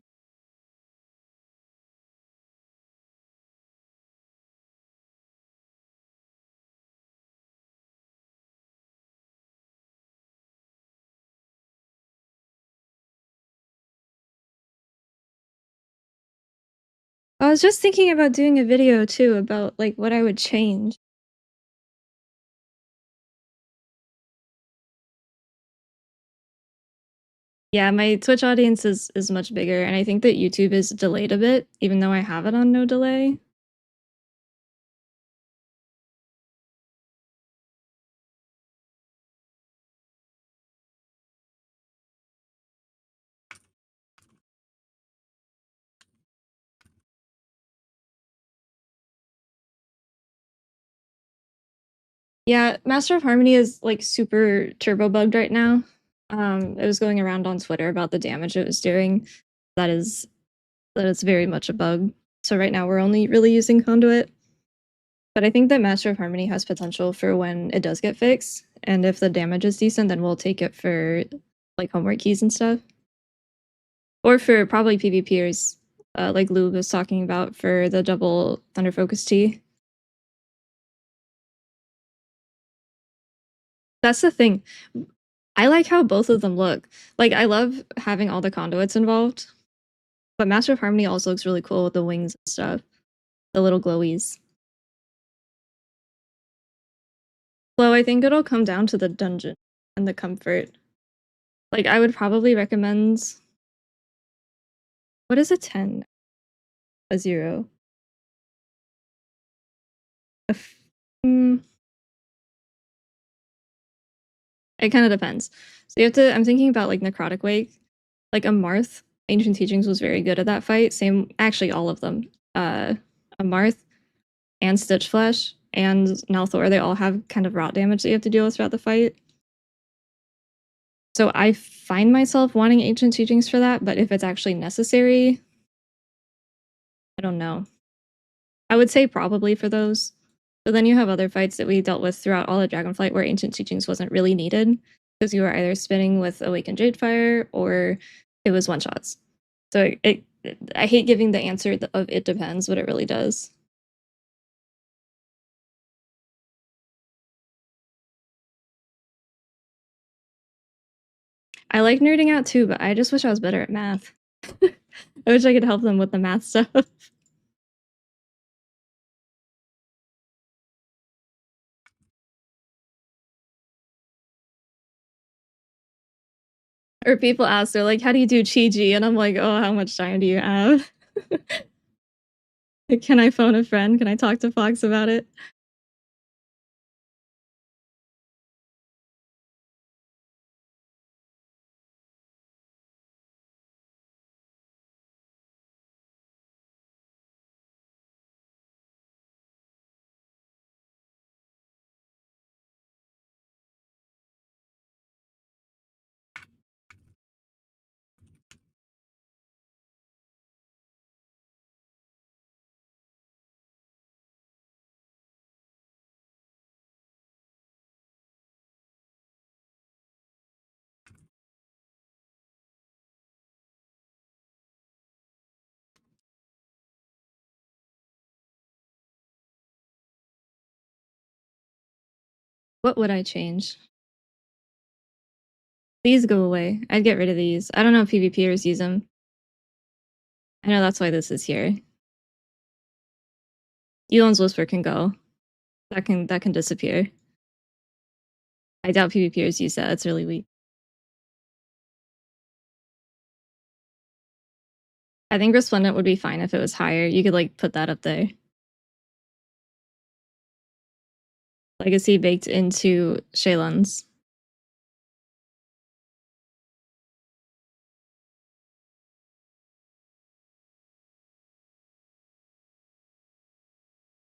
S1: I was just thinking about doing a video too about like what I would change. Yeah, my Twitch audience is much bigger, and I think that YouTube is delayed a bit, even though I have it on no delay. Yeah, Master of Harmony is like super turbo bugged right now. It was going around on Twitter about the damage it was doing. That is that is very much a bug. So right now we're only really using Conduit. But I think that Master of Harmony has potential for when it does get fixed. And if the damage is decent, then we'll take it for like homework keys and stuff. Or for probably PvPers, like Lube was talking about for the double Thunder Focus T. That's the thing. I like how both of them look. Like, I love having all the conduits involved, but Master of Harmony also looks really cool with the wings and stuff, the little glowies. So I think it'll come down to the dungeon and the comfort. Like, I would probably recommend. What is a 10? A 0? Mm, it kind of depends. So you have to. I'm thinking about like Necrotic Wake. Like a Marth, Ancient Teachings was very good at that fight. Same, actually, all of them. A Marth and Stitch Flesh and Nelthor, they all have kind of rot damage that you have to deal with throughout the fight. So I find myself wanting Ancient Teachings for that, but if it's actually necessary, I don't know. I would say probably for those. But then you have other fights that we dealt with throughout all of Dragonflight where Ancient Teachings wasn't really needed because you were either spinning with Awakened Jadefire or it was one shots. So I hate giving the answer of it depends, but it really does. I like nerding out too, but I just wish I was better at math. I wish I could help them with the math stuff. Or people ask, they're like, "How do you do Chi-Ji?" And I'm like, "Oh, how much time do you have? Like, can I phone a friend? Can I talk to Fox about it?" What would I change? These go away. I'd get rid of these. I don't know if PvPers use them. I know that's why this is here. Elon's Whisper can go. That can disappear. I doubt PvPers use that. It's really weak. I think Resplendent would be fine if it was higher. You could like put that up there. Legacy baked into Shaylun's.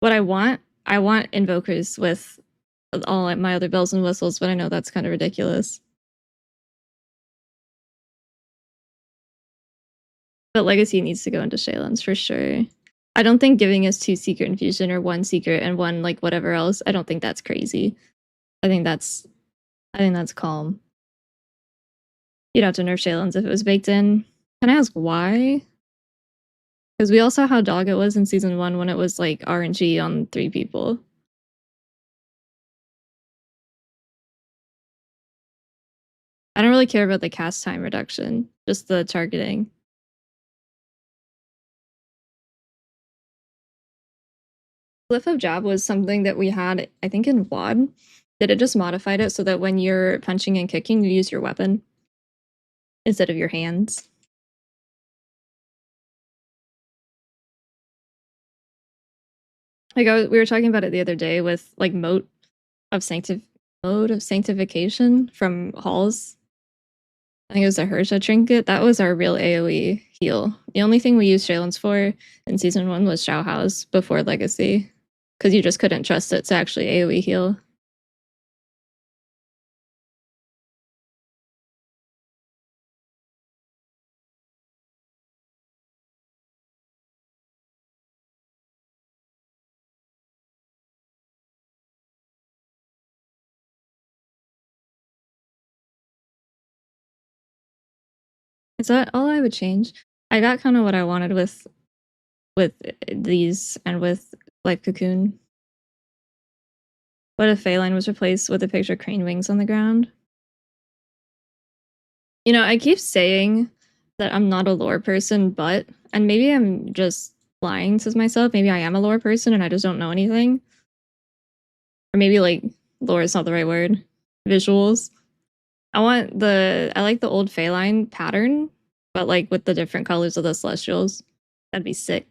S1: What I want invokers with all like, my other bells and whistles, but I know that's kind of ridiculous. But Legacy needs to go into Shaylun's for sure. I don't think giving us 2 Secret Infusion or 1 Secret and 1 like whatever else, I don't think that's crazy. I think that's calm. You'd have to nerf Shaylun's if it was baked in. Can I ask why? Because we all saw how dog it was in season 1 when it was like RNG on 3 people. I don't really care about the cast time reduction, just the targeting. Glyph of Jab was something that we had, I think, in WoD. That it just modified it so that when you're punching and kicking, you use your weapon instead of your hands. Like we were talking about it the other day with like mode of sanctification from Halls. I think it was a Hersha trinket. That was our real AoE heal. The only thing we used Shaylun's for in season 1 was Shao House before Legacy, because you just couldn't trust it to actually AoE heal. Is that all I would change? I got kind of what I wanted with these and with Life Cocoon. What if Phaeline was replaced with a picture of crane wings on the ground? You know, I keep saying that I'm not a lore person, but, and maybe I'm just lying to myself. Maybe I am a lore person and I just don't know anything. Or maybe like lore is not the right word. Visuals. I like the old Phaeline pattern, but like with the different colors of the celestials. That'd be sick.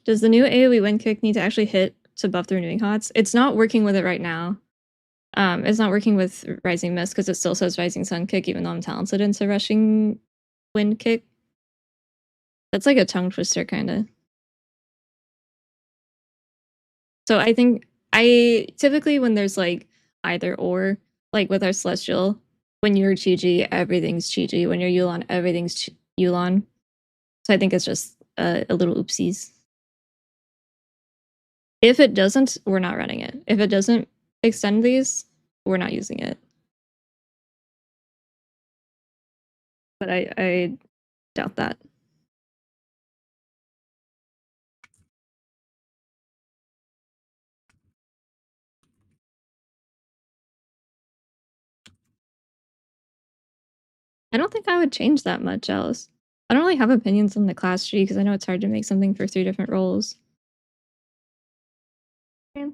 S1: Does the new AoE wind kick need to actually hit to buff the renewing hots? It's not working with it right now. It's not working with Rising Mist because it still says Rising Sun kick, even though I'm talented into rushing wind kick. That's like a tongue twister, kind of. So I think I typically when there's like either or, like with our Celestial, when you're Chi-Ji, everything's Chi-Ji. When you're Yulon, everything's Yulon. So I think it's just a little oopsies. If it doesn't, we're not running it. If it doesn't extend these, we're not using it. But I doubt that. I don't think I would change that much else. I don't really have opinions on the class tree because I know it's hard to make something for 3 different roles. Yeah.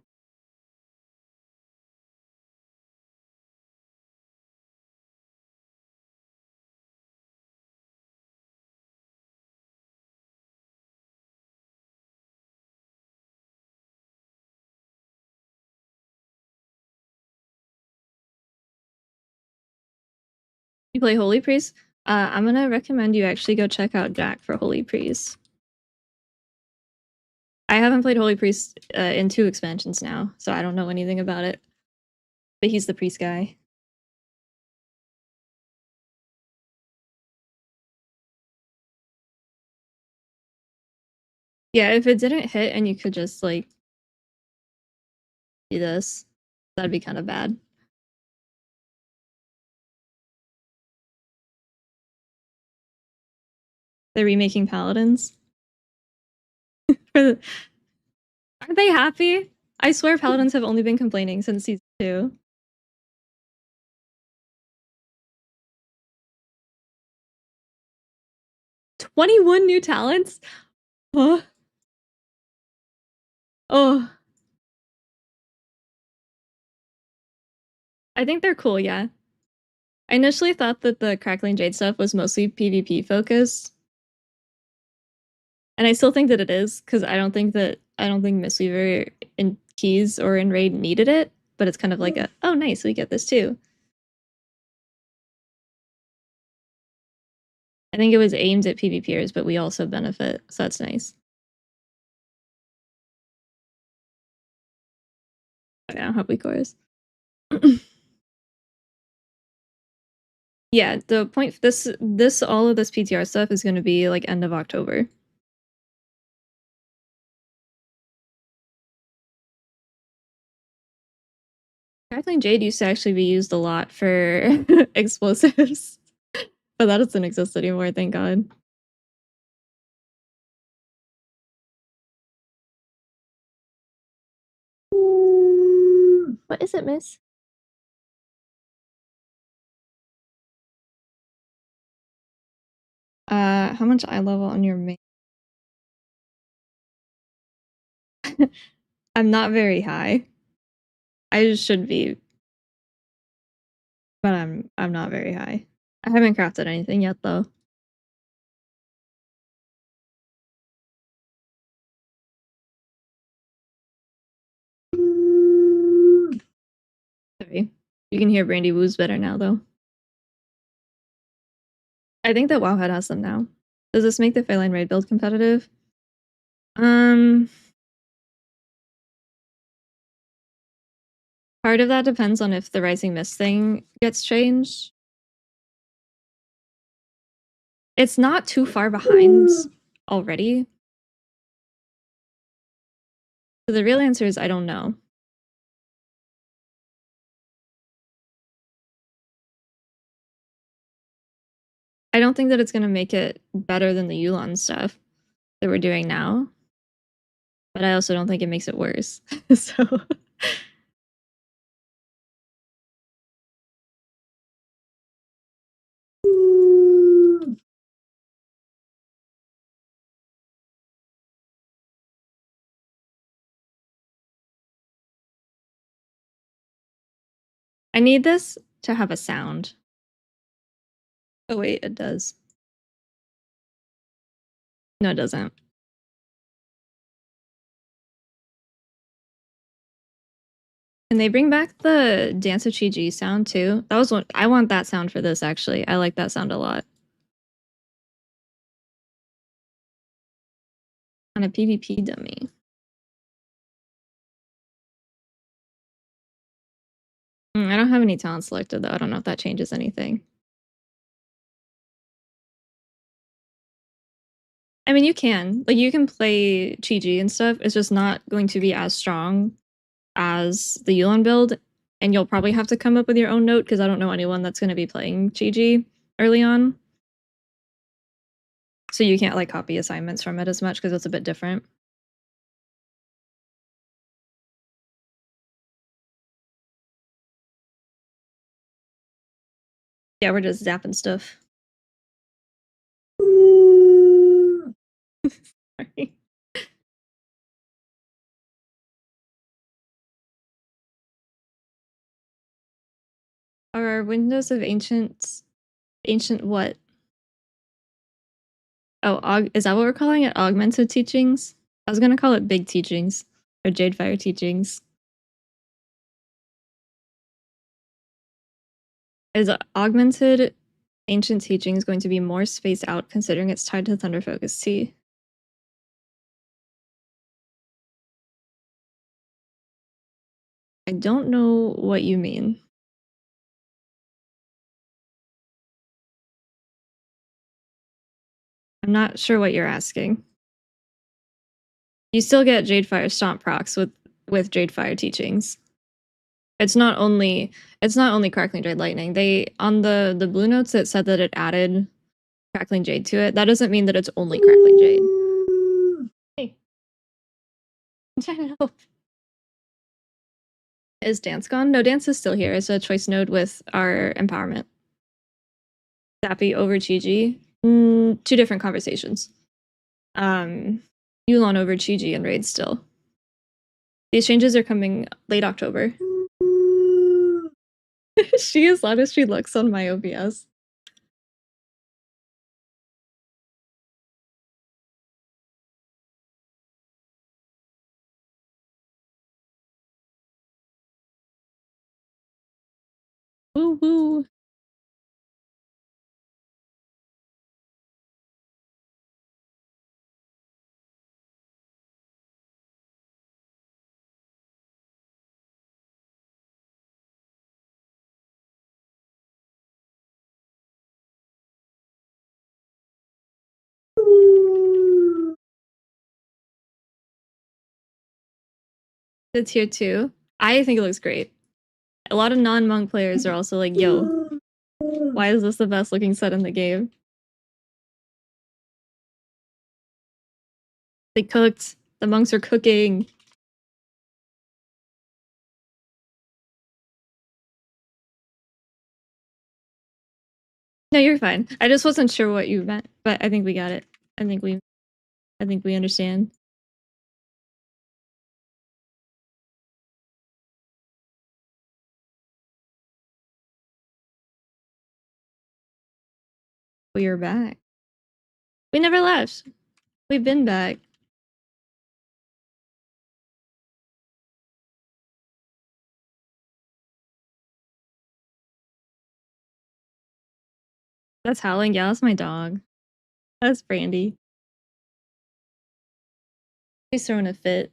S1: You play Holy Priest? I'm gonna recommend you actually go check out Jack for Holy Priest. I haven't played Holy Priest in 2 expansions now, so I don't know anything about it. But he's the priest guy. Yeah, if it didn't hit and you could just like do this, that'd be kind of bad. They're remaking Paladins. Aren't they happy? I swear Paladins have only been complaining since season 2. 21 new talents? Huh? Oh. I think they're cool, yeah. I initially thought that the Crackling Jade stuff was mostly PvP focused. And I still think that it is, because I don't think Mistweaver in Keys or in Raid needed it, but it's kind of like oh nice, we get this too. I think it was aimed at PvPers, but we also benefit, so that's nice. Oh, yeah, Hobby Cores. Yeah, the point all of this PTR stuff is going to be like end of October. Crackling Jade used to actually be used a lot for explosives, but that doesn't exist anymore, thank God. What is it, miss? How much eye level on your main? I'm not very high. I should be, but I'm not very high. I haven't crafted anything yet though. Sorry. You can hear Brandy Woos better now though. I think that Wowhead has them now. Does this make the Feline Raid build competitive? Part of that depends on if the Rising Mist thing gets changed. It's not too far behind already. So the real answer is I don't know. I don't think that it's going to make it better than the Yulon stuff that we're doing now. But I also don't think it makes it worse. So I need this to have a sound. Oh wait, it does. No, it doesn't. And they bring back the Dance of Chi-Ji sound too. That was what I want that sound for this actually. I like that sound a lot. On a PvP dummy. I don't have any talent selected though. I don't know if that changes anything. I mean, you can. Like, you can play Chi-Ji and stuff. It's just not going to be as strong as the Yulon build. And you'll probably have to come up with your own note because I don't know anyone that's going to be playing Chi-Ji early on. So you can't, like, copy assignments from it as much because it's a bit different. Yeah, we're just zapping stuff. Are our windows of ancient what? Oh, is that what we're calling it? Augmented teachings? I was gonna call it big teachings or Jadefire teachings. Is augmented ancient teachings going to be more spaced out considering it's tied to Thunder Focus T? I don't know what you mean. I'm not sure what you're asking. You still get Jadefire Stomp procs with Jadefire teachings. It's not only Crackling Jade Lightning. They on the blue notes it said that it added Crackling Jade to it. That doesn't mean that it's only Crackling Jade. Hey, I'm trying to help. Is Dance gone? No, Dance is still here. It's a choice node with our empowerment. Zappy over Chi-Ji. Two different conversations. Yulon over Chi-Ji and Raid still. These changes are coming late October. She as loud as she looks on my OBS. Woo woo. The tier 2. I think it looks great. A lot of non-monk players are also like, yo, why is this the best looking set in the game? They cooked. The monks are cooking. No, you're fine. I just wasn't sure what you meant, but I think we got it. I think we understand. We are back. We never left. We've been back. That's howling. Yeah, that's my dog. That's Brandy. She's throwing a fit.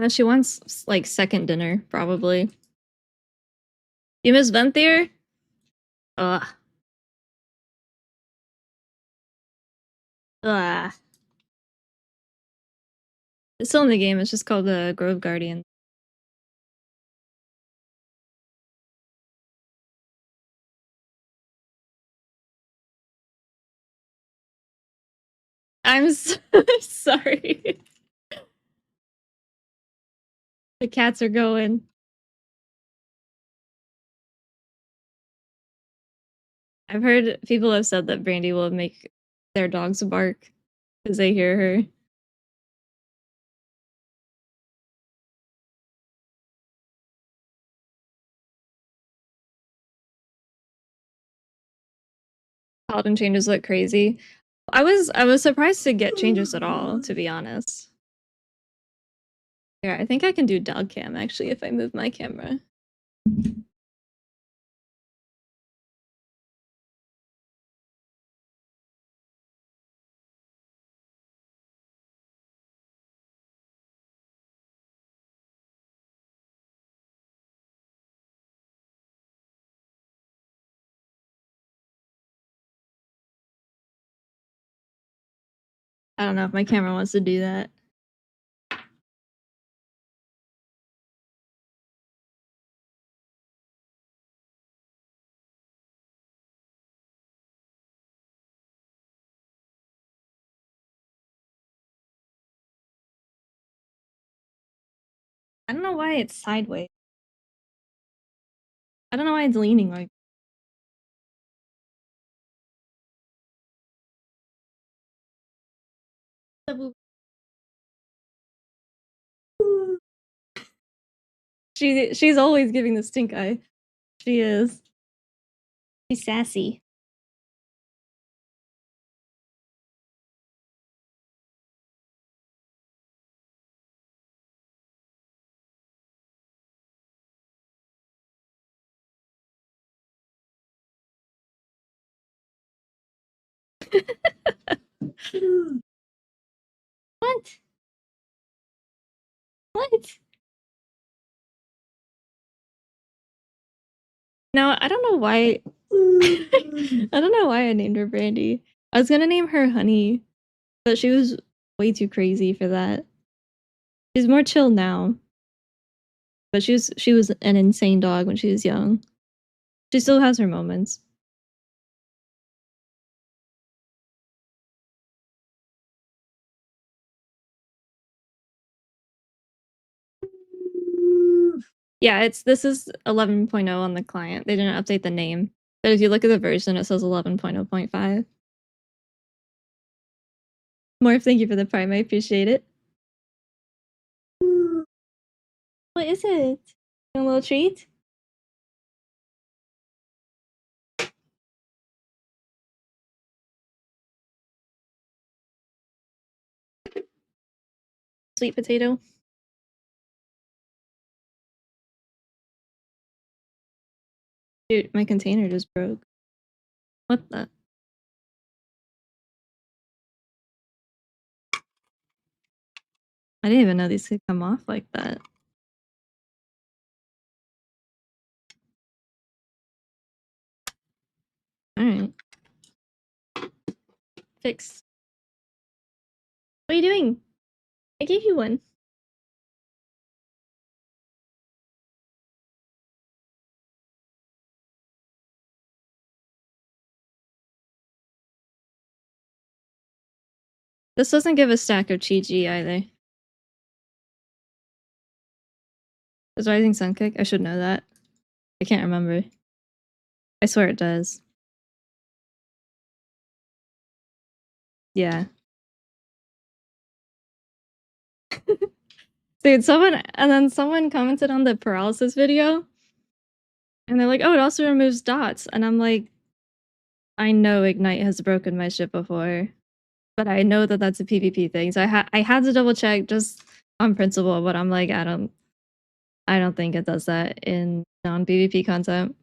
S1: She wants like second dinner, probably. You miss Venthier? Ugh. Ugh. It's still in the game. It's just called the Grove Guardian. I'm so sorry. The cats are going. I've heard people have said that Brandy will make their dogs bark because they hear her. Paladin changes look crazy. I was surprised to get changes at all, to be honest. Yeah, I think I can do dog cam actually if I move my camera. I don't know if my camera wants to do that. I don't know why it's sideways. I don't know why it's leaning like. She's always giving the stink eye. She is. She's sassy. What? What? Now I don't know why. I don't know why I named her Brandy. I was gonna name her Honey, but she was way too crazy for that. She's more chill now, but she was an insane dog when she was young. She still has her moments. Yeah, this is 11.0 on the client. They didn't update the name, but if you look at the version, it says 11.0.5. Morph, thank you for the prime. I appreciate it. What is it? A little treat? Sweet potato. Dude, my container just broke. What the? I didn't even know these could come off like that. Alright. Fix. What are you doing? I gave you one. This doesn't give a stack of Chi-Ji either. Does Rising Sun kick? I should know that. I can't remember. I swear it does. Yeah. Dude, someone commented on the paralysis video, and they're like, oh, it also removes dots. And I'm like, I know Ignite has broken my ship before, but I know that that's a PvP thing. So I had to double check just on principle, but I'm like, I don't think it does that in non-PvP content.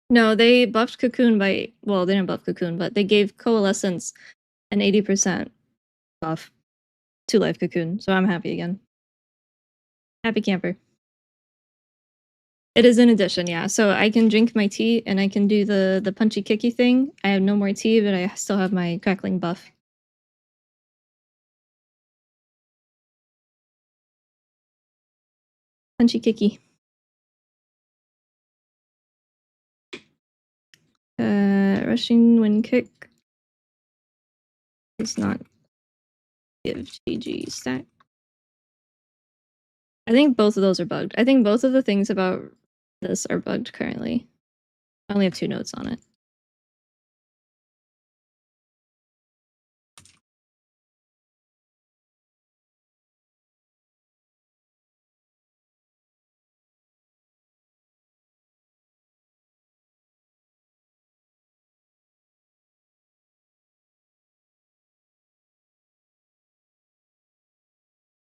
S1: No, they buffed Cocoon by, well, they didn't buff Cocoon, but they gave Coalescence an 80% buff to Life Cocoon, so I'm happy again. Happy camper. It is an addition, yeah. So I can drink my tea and I can do the punchy kicky thing. I have no more tea, but I still have my crackling buff. Punchy kicky. Rushing wind kick does not give GG stack. I think both of those are bugged. I think both of the things about this are bugged currently. I only have 2 notes on it.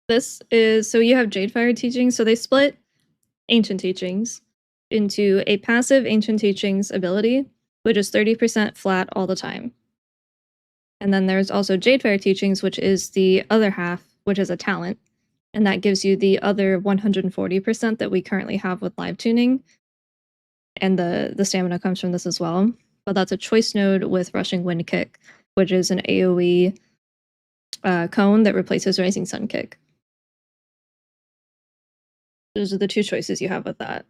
S1: This is, so you have Jadefire teachings, so they split Ancient Teachings into a passive Ancient Teachings ability, which is 30% flat all the time. And then there's also Jadefire Teachings, which is the other half, which is a talent. And that gives you the other 140% that we currently have with live tuning. And the stamina comes from this as well. But that's a choice node with Rushing Wind Kick, which is an AoE cone that replaces Rising Sun Kick. Those are the two choices you have with that.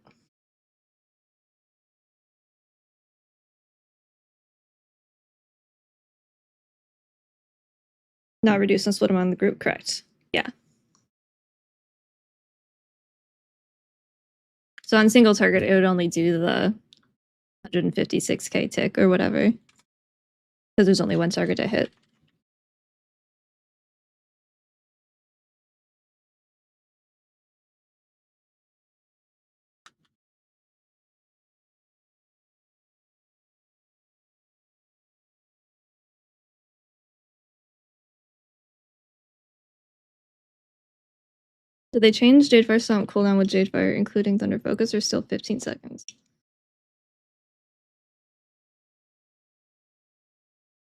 S1: Not reduce and split among the group, correct. Yeah. So on single target, it would only do the 156k tick or whatever. Because there's only one target to hit. Did they change Jadefire Stomp cooldown with Jadefire, including Thunder Focus, or still 15 seconds?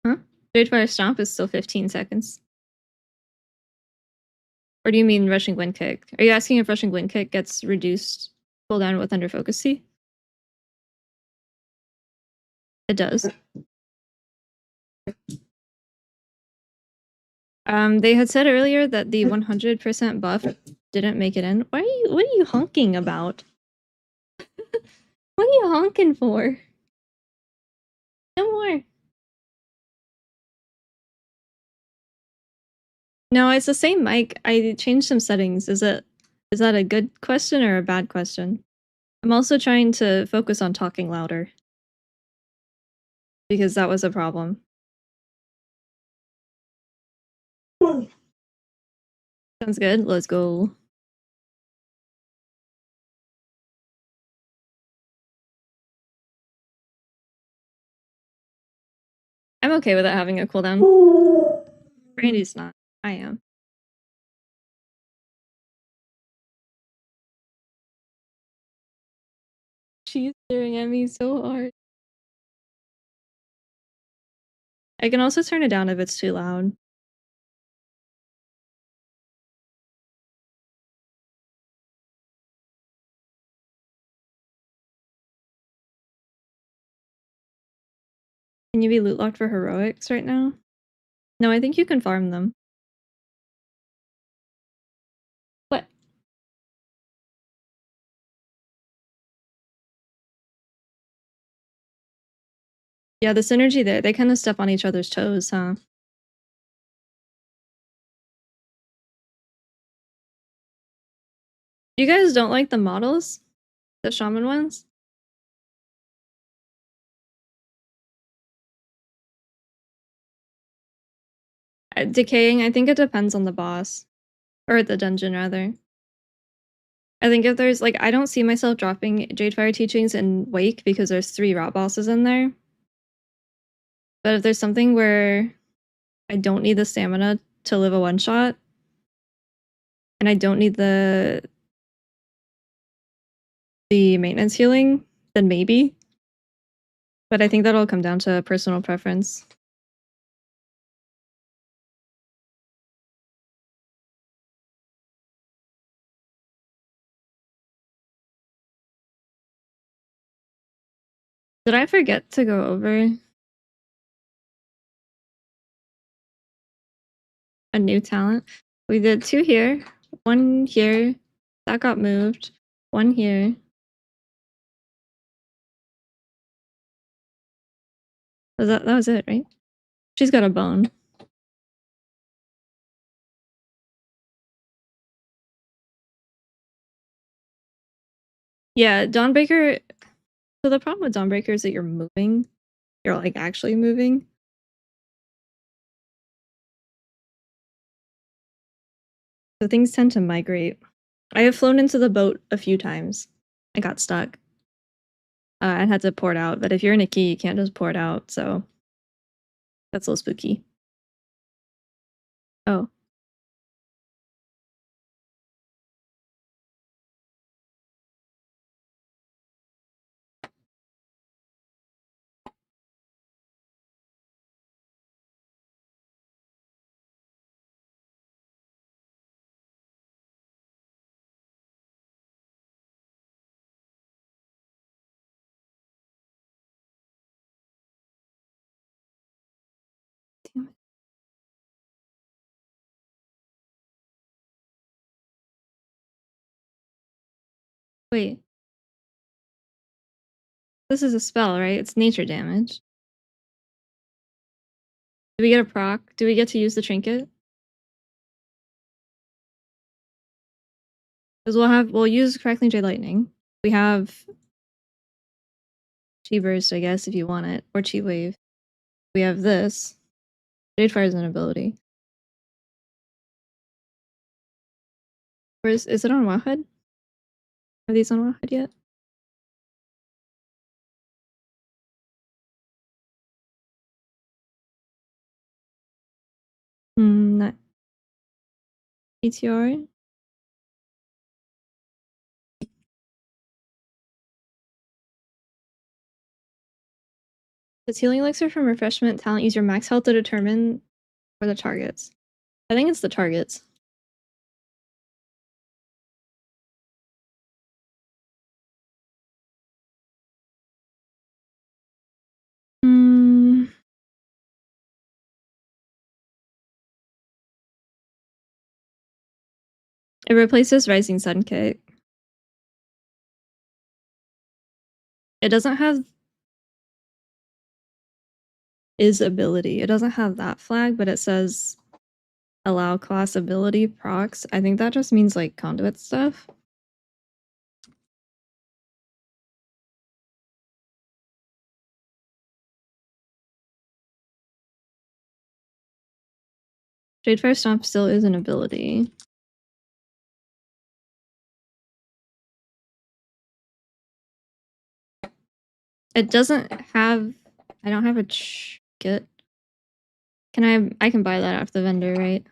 S1: Huh? Jadefire Stomp is still 15 seconds. Or do you mean Rushing Wind Kick? Are you asking if Rushing Wind Kick gets reduced cooldown with Thunder Focus C? It does. They had said earlier that the 100% buff didn't make it in. What are you honking about? What are you honking for? No more. No, it's the same mic. I changed some settings. Is that a good question or a bad question? I'm also trying to focus on talking louder. Because that was a problem. Sounds good. Let's go. I'm okay with it having a cooldown. Brandy's not. I am. She's staring at me so hard. I can also turn it down if it's too loud. Can you be loot locked for heroics right now? No, I think you can farm them. What? Yeah, the synergy there, they kind of step on each other's toes, huh? You guys don't like the models? The shaman ones? Decaying, I think it depends on the boss. Or the dungeon, rather. I think if there's, like, I don't see myself dropping Jadefire Teachings in Wake because there's 3 rot bosses in there. But if there's something where I don't need the stamina to live a one-shot, and I don't need the maintenance healing, then maybe. But I think that'll come down to personal preference. Did I forget to go over a new talent? We did 2 here, 1 here, that got moved, 1 here. That was it, right? She's got a bone. Yeah, Dawnbreaker. So the problem with Dawnbreaker is that you're moving. You're like actually moving. So things tend to migrate. I have flown into the boat a few times. I got stuck. And had to pour it out. But if you're in a key, you can't just pour it out. So that's a little spooky. Oh. Damn it. Wait. This is a spell, right? It's nature damage. Do we get a proc? Do we get to use the trinket? Because we'll use Crackling Jade Lightning. We have Chi Burst, I guess, if you want it, or Chi Wave. We have this. Jade Fire is an ability. Or is it on Wowhead? Are these on Wowhead yet? Not PTR. Does Healing Elixir from Refreshment Talent use your max health to determine for the targets? I think it's the targets. It replaces Rising Sun Kick. It doesn't have is ability. It doesn't have that flag, but it says allow class ability procs. I think that just means like conduit stuff. Jadefire Stomp still is an ability. It doesn't have. I don't have a Trinket. Can I can buy that off the vendor, right?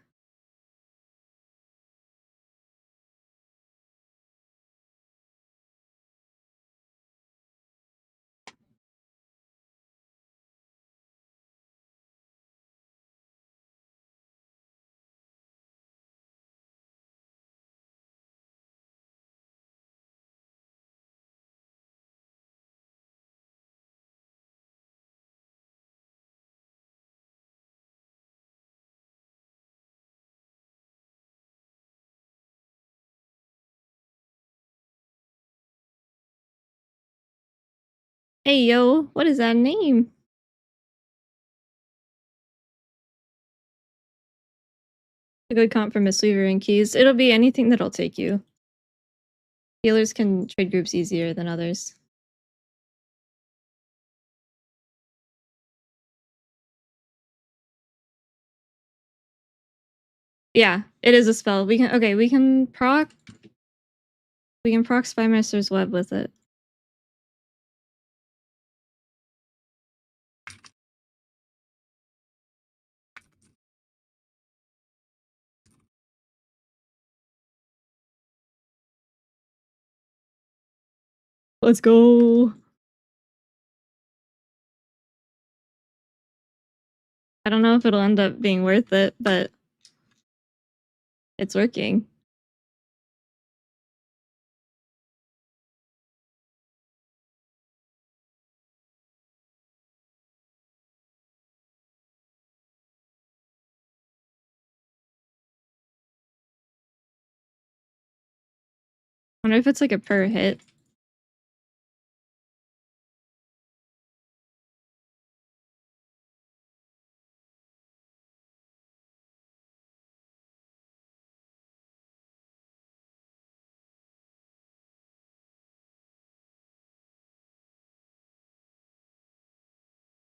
S1: Hey yo, what is that name? A good comp for Mistweaver and keys. It'll be anything that'll take you. Healers can trade groups easier than others. Yeah, it is a spell. We can proc Spymaster's Web with it. Let's go. I don't know if it'll end up being worth it, but it's working. I wonder if it's like a per hit.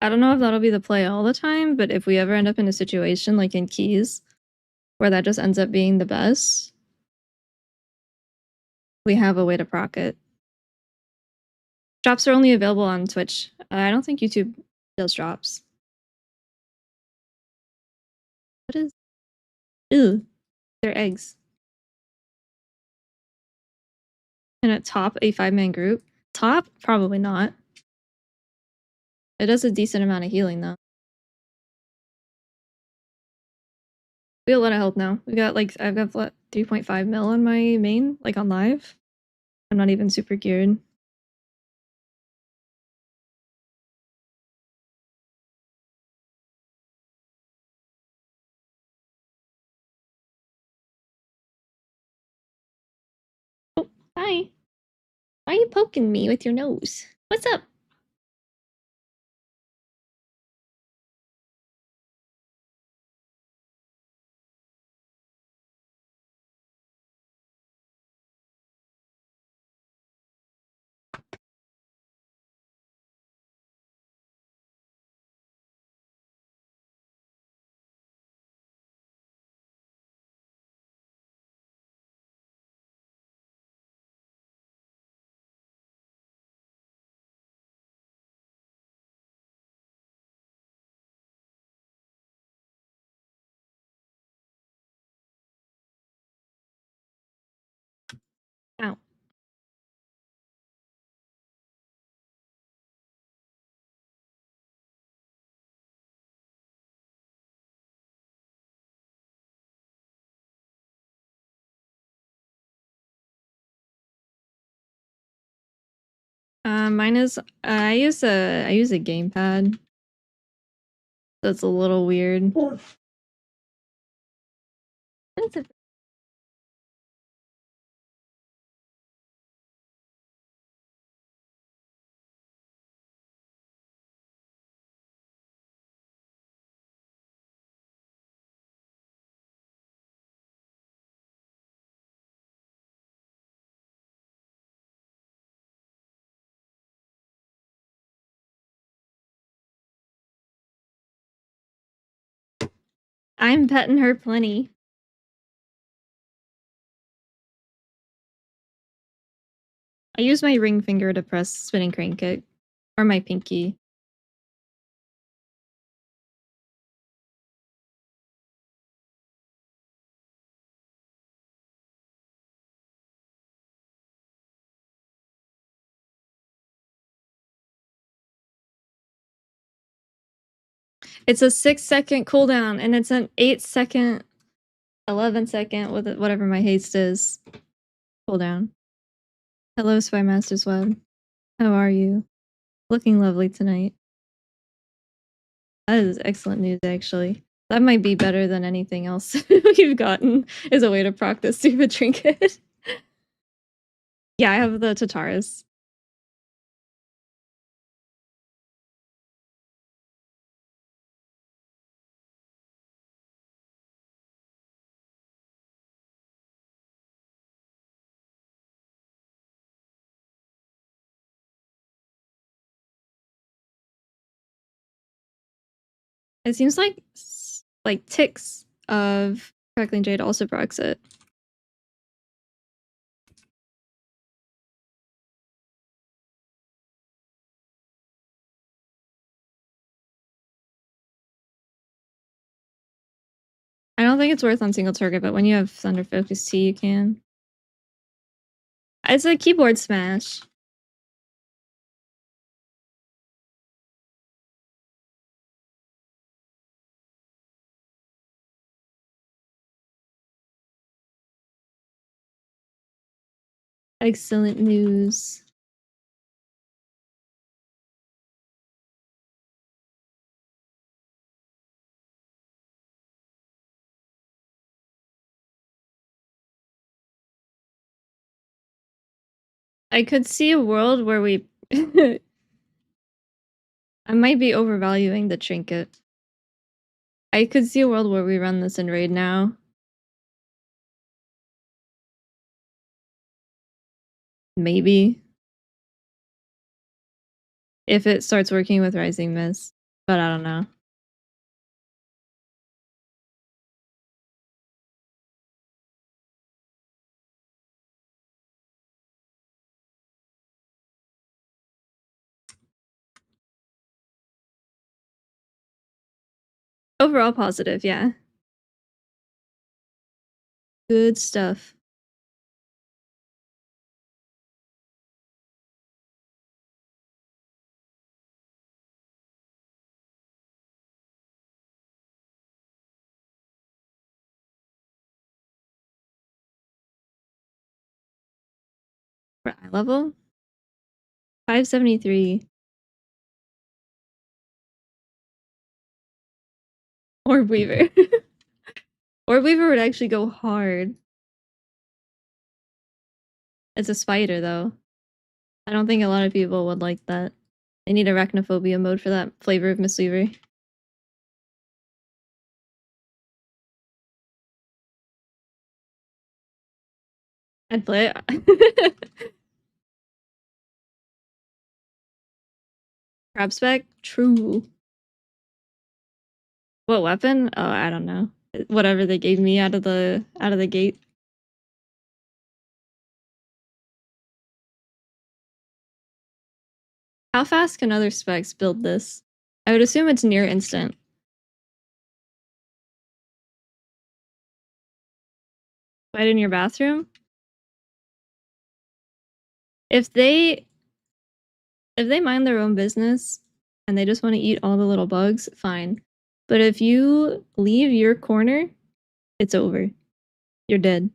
S1: I don't know if that'll be the play all the time, but if we ever end up in a situation like in keys where that just ends up being the best, we have a way to proc it. Drops are only available on Twitch. I don't think YouTube does drops. What is? Ew, they're eggs. Can it top a 5-man group? Top? Probably not. It does a decent amount of healing though. We have a lot of health now. We got like I've got what, 3.5 mil on my main, like on live. I'm not even super geared. Oh, bye. Why are you poking me with your nose? What's up? Ow. Mine is I use a gamepad. That's a little weird. It's a I'm petting her plenty. I use my ring finger to press spinning crank or my pinky. It's a 6-second cooldown, and it's an 8-second, 11-second, with whatever my haste is, cooldown. Hello, Spy Master's Web. How are you? Looking lovely tonight. That is excellent news, actually. That might be better than anything else we've gotten, is a way to proc this stupid trinket. Yeah, I have the Tataras. It seems like ticks of Crackling Jade also procs it. I don't think it's worth on single target, but when you have Thunder Focus T, you can. It's a keyboard smash. Excellent news. I could see a world where we... I might be overvaluing the trinket. I could see a world where we run this in raid now. Maybe. If it starts working with Rising Mist. But I don't know. Overall positive, yeah. Good stuff. For eye level? 573. Orb Weaver. Orb Weaver would actually go hard. It's a spider, though. I don't think a lot of people would like that. They need arachnophobia mode for that flavor of Mistweaver. I'd play it. Crab spec? True. What weapon? Oh, I don't know. Whatever they gave me out of the gate. How fast can other specs build this? I would assume it's near instant. Right in your bathroom? If they mind their own business and they just want to eat all the little bugs, fine. But if you leave your corner, it's over. You're dead.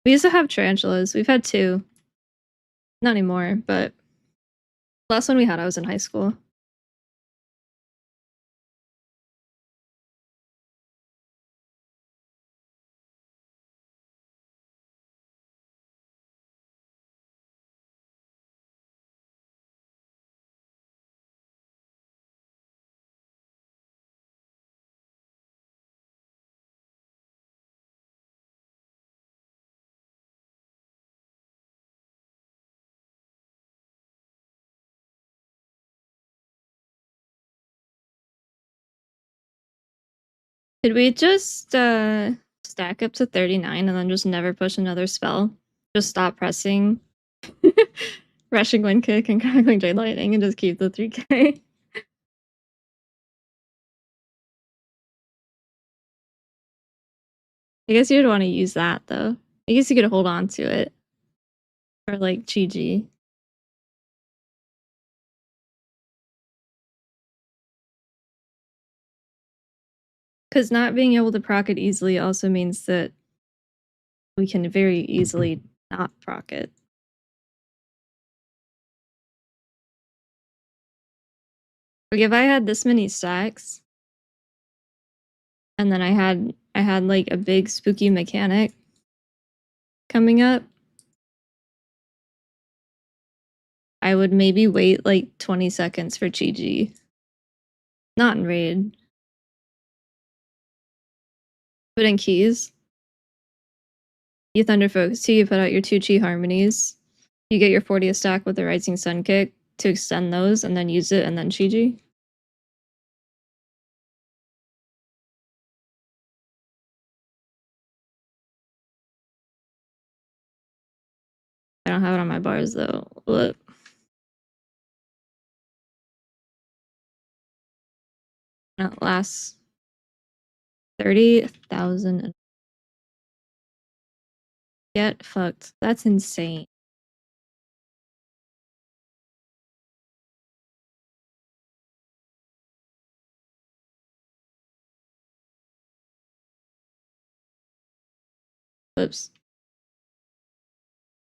S1: We used to have tarantulas. We've had 2. Not anymore, but last one we had, I was in high school. Did we just stack up to 39 and then just never push another spell? Just stop pressing Rushing Wind Kick and Crackling Jade Lightning and just keep the 3k? I guess you'd want to use that though. I guess you could hold on to it for like GG. Because not being able to proc it easily also means that we can very easily not proc it. Like if I had this many stacks, and then I had like a big spooky mechanic coming up, I would maybe wait like 20 seconds for GG. Not in raid. But in keys, you Thunder Focus 2, you put out your 2 Chi Harmonies, you get your 40th stack with the Rising Sun Kick to extend those, and then use it, and then GG. I don't have it on my bars though. Look. That lasts 30,000. Get fucked. That's insane. Oops.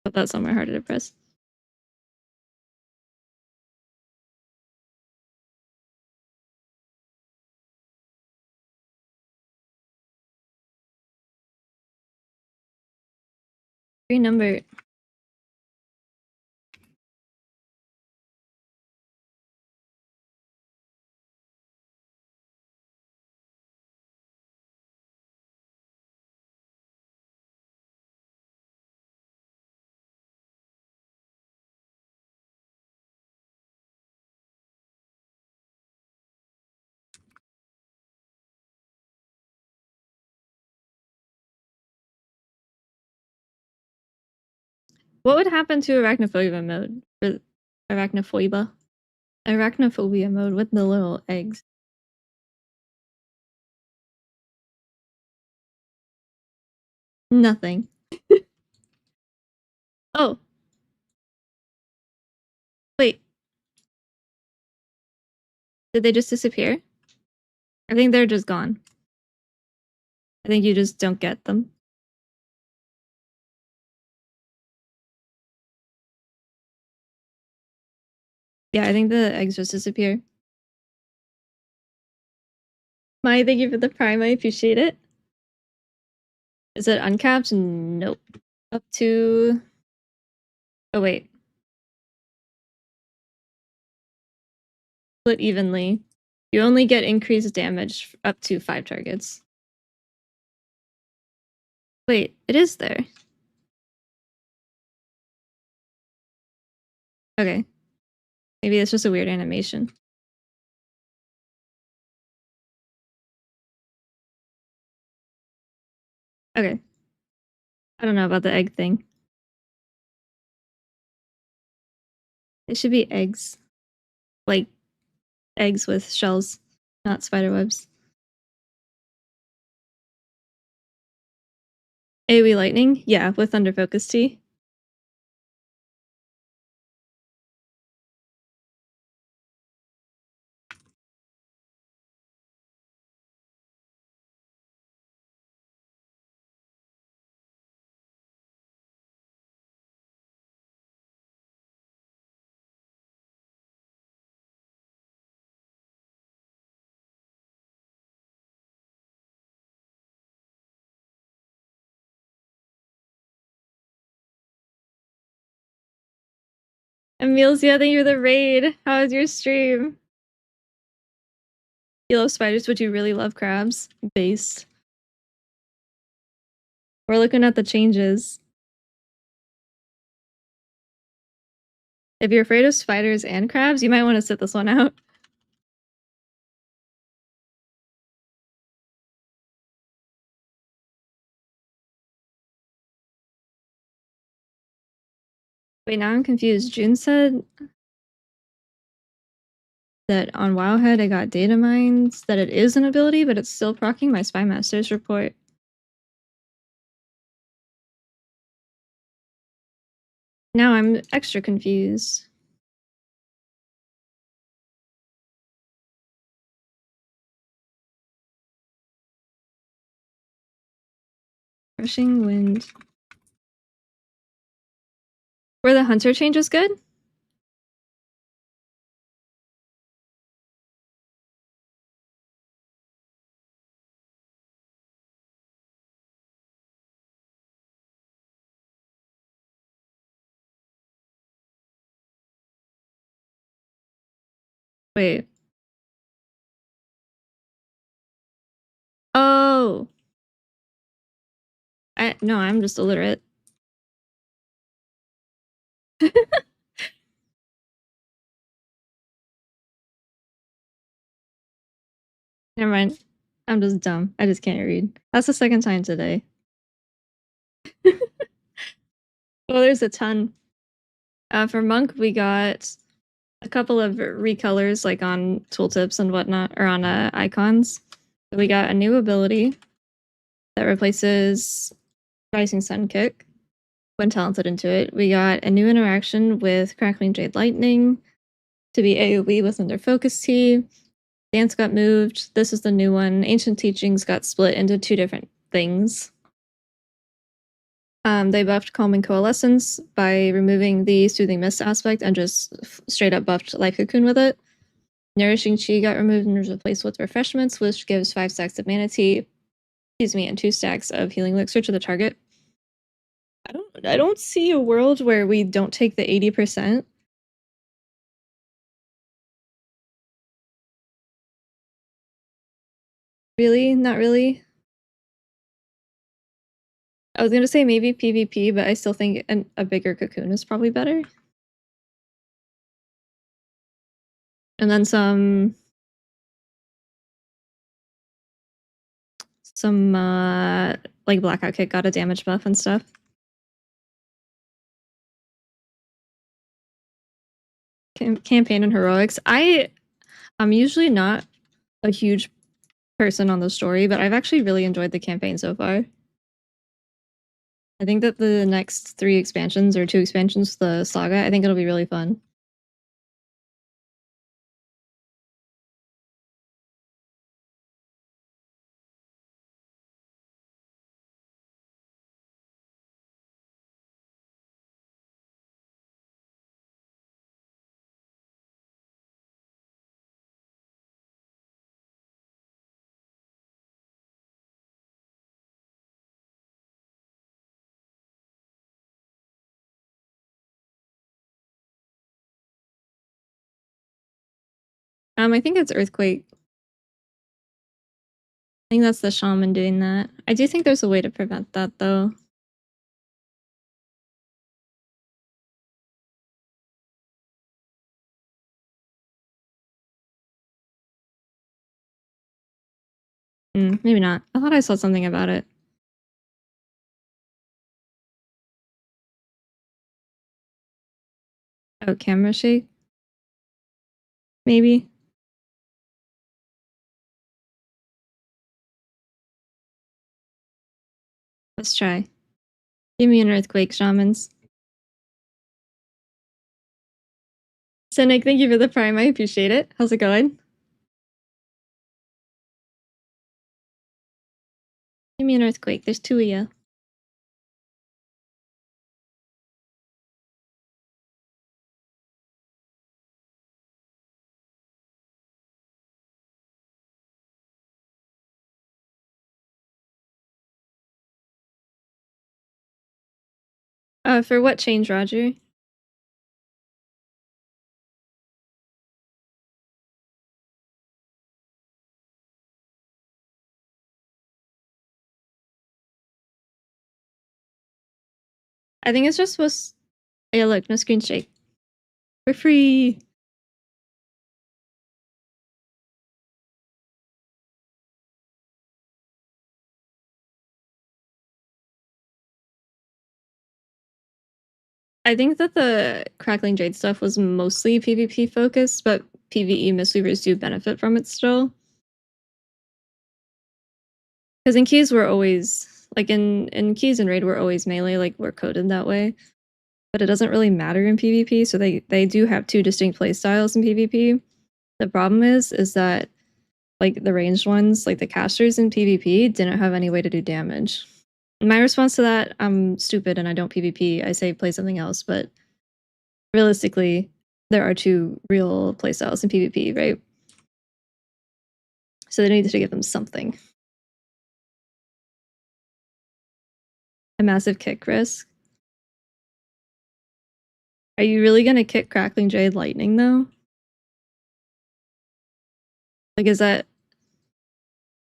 S1: Put that somewhere harder to press. Green number. What would happen to arachnophobia mode? Arachnophobia? Arachnophobia mode with the little eggs. Nothing. Oh. Wait. Did they just disappear? I think they're just gone. I think you just don't get them. Yeah, I think the eggs just disappear. Mai, thank you for the prime. I appreciate it. Is it uncapped? Nope. Up to... Oh, wait. Split evenly. You only get increased damage up to 5 targets. Wait, it is there. Okay. Maybe it's just a weird animation. Okay. I don't know about the egg thing. It should be eggs. Like eggs with shells, not spider webs. AoE lightning? Yeah, with Thunder Focus Tea. Amelia, thank you for the raid. How was your stream? You love spiders, but you really love crabs? Based. We're looking at the changes. If you're afraid of spiders and crabs, you might want to sit this one out. Wait, now I'm confused. June said that on Wowhead I got data mines, that it is an ability, but it's still proccing my Spy Master's report. Now I'm extra confused. Rushing wind. Were the hunter changes good? Wait. Oh! No, I'm just illiterate. Never mind. I'm just dumb. I just can't read. That's the second time today. Well, there's a ton. For Monk, we got a couple of recolors, like on tooltips and whatnot, or on icons. So we got a new ability that replaces Rising Sun Kick when talented into it. We got a new interaction with Crackling Jade Lightning to be AoE with Thunder Focus Tea. Dance got moved. This is the new one. Ancient Teachings got split into 2 different things. They buffed Calming Coalescence by removing the Soothing Mist aspect and just straight up buffed Life Cocoon with it. Nourishing Chi got removed and was replaced with Refreshments, which gives 5 stacks of Mana Tea, and 2 stacks of Healing Elixir to the target. I don't see a world where we don't take the 80%. Really? Not really? I was gonna say maybe PvP, but I still think a bigger cocoon is probably better. And then some like Blackout Kick got a damage buff and stuff. Campaign and heroics. I'm usually not a huge person on the story, but I've actually really enjoyed the campaign so far. I think that the next 3 expansions or 2 expansions, the saga, I think it'll be really fun. I think it's Earthquake. I think that's the shaman doing that. I do think there's a way to prevent that, though. Maybe not. I thought I saw something about it. Oh, camera shake? Maybe? Let's try. Give me an Earthquake, shamans. Cynic, thank you for the prime. I appreciate it. How's it going? Give me an Earthquake. There's two of you. For what change, Roger? I think it's just supposed. Yeah, look, no screen shake. We're free. I think that the Crackling Jade stuff was mostly PvP focused, but PvE Mistweavers do benefit from it still. Because in keys we're always like in keys and raid we're always melee, like we're coded that way. But it doesn't really matter in PvP, so they do have two distinct playstyles in PvP. The problem is that like the ranged ones, like the casters in PvP, didn't have any way to do damage. My response to that, I'm stupid and I don't PvP. I say play something else, but realistically, there are two real playstyles in PvP, right? So they need to give them something. A massive kick risk. Are you really gonna kick Crackling Jade Lightning though? Like, is that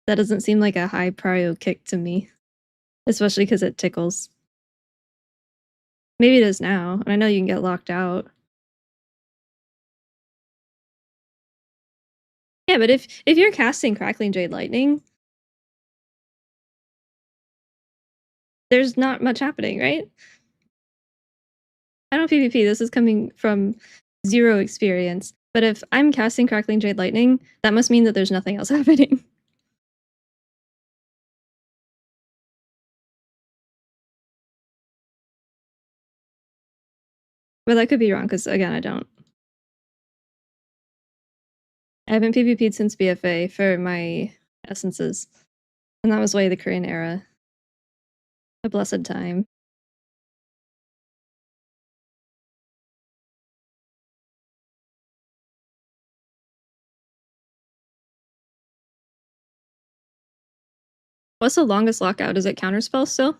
S1: doesn't seem like a high prio kick to me, especially because it tickles. Maybe it is now, and I know you can get locked out. Yeah, but if you're casting Crackling Jade Lightning, there's not much happening, right? I don't PvP. This is coming from zero experience. But if I'm casting Crackling Jade Lightning, that must mean that there's nothing else happening. But that could be wrong, because again, I don't. I haven't PvP'd since BFA for my essences. And that was way the Korean era. A blessed time. What's the longest lockout? Is it counterspell still?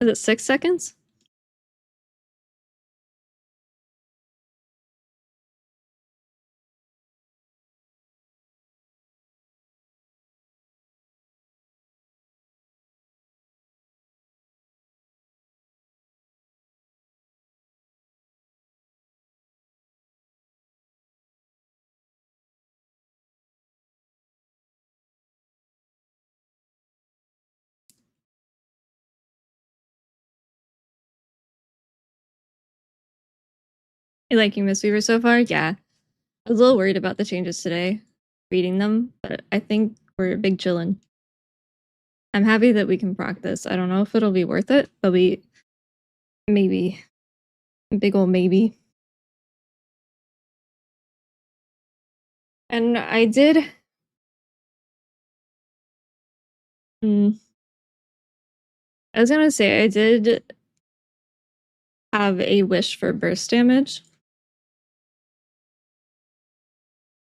S1: Is it 6 seconds? You liking Mistweaver so far? Yeah. I was a little worried about the changes today, reading them, but I think we're big chillin'. I'm happy that we can proc this. I don't know if it'll be worth it, but maybe. Big ol' maybe. And I did. I was gonna say I did have a wish for burst damage.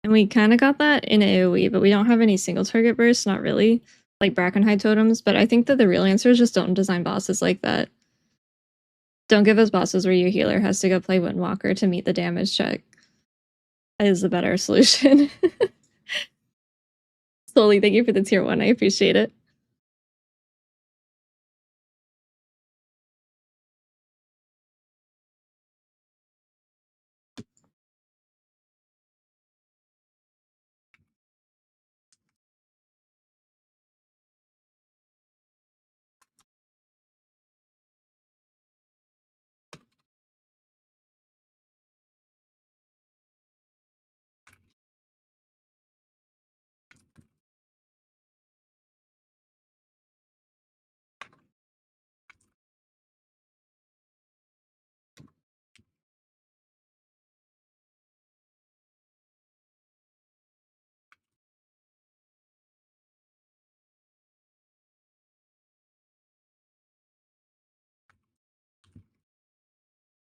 S1: And we kind of got that in AoE, but we don't have any single target bursts, not really, like Brackenhide totems. But I think that the real answer is just don't design bosses like that. Don't give us bosses where your healer has to go play Windwalker to meet the damage check. That is the better solution. Slowly, thank you for the tier 1. I appreciate it.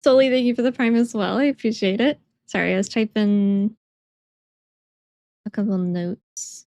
S1: Solely, thank you for the prime as well. I appreciate it. Sorry, I was typing a couple notes.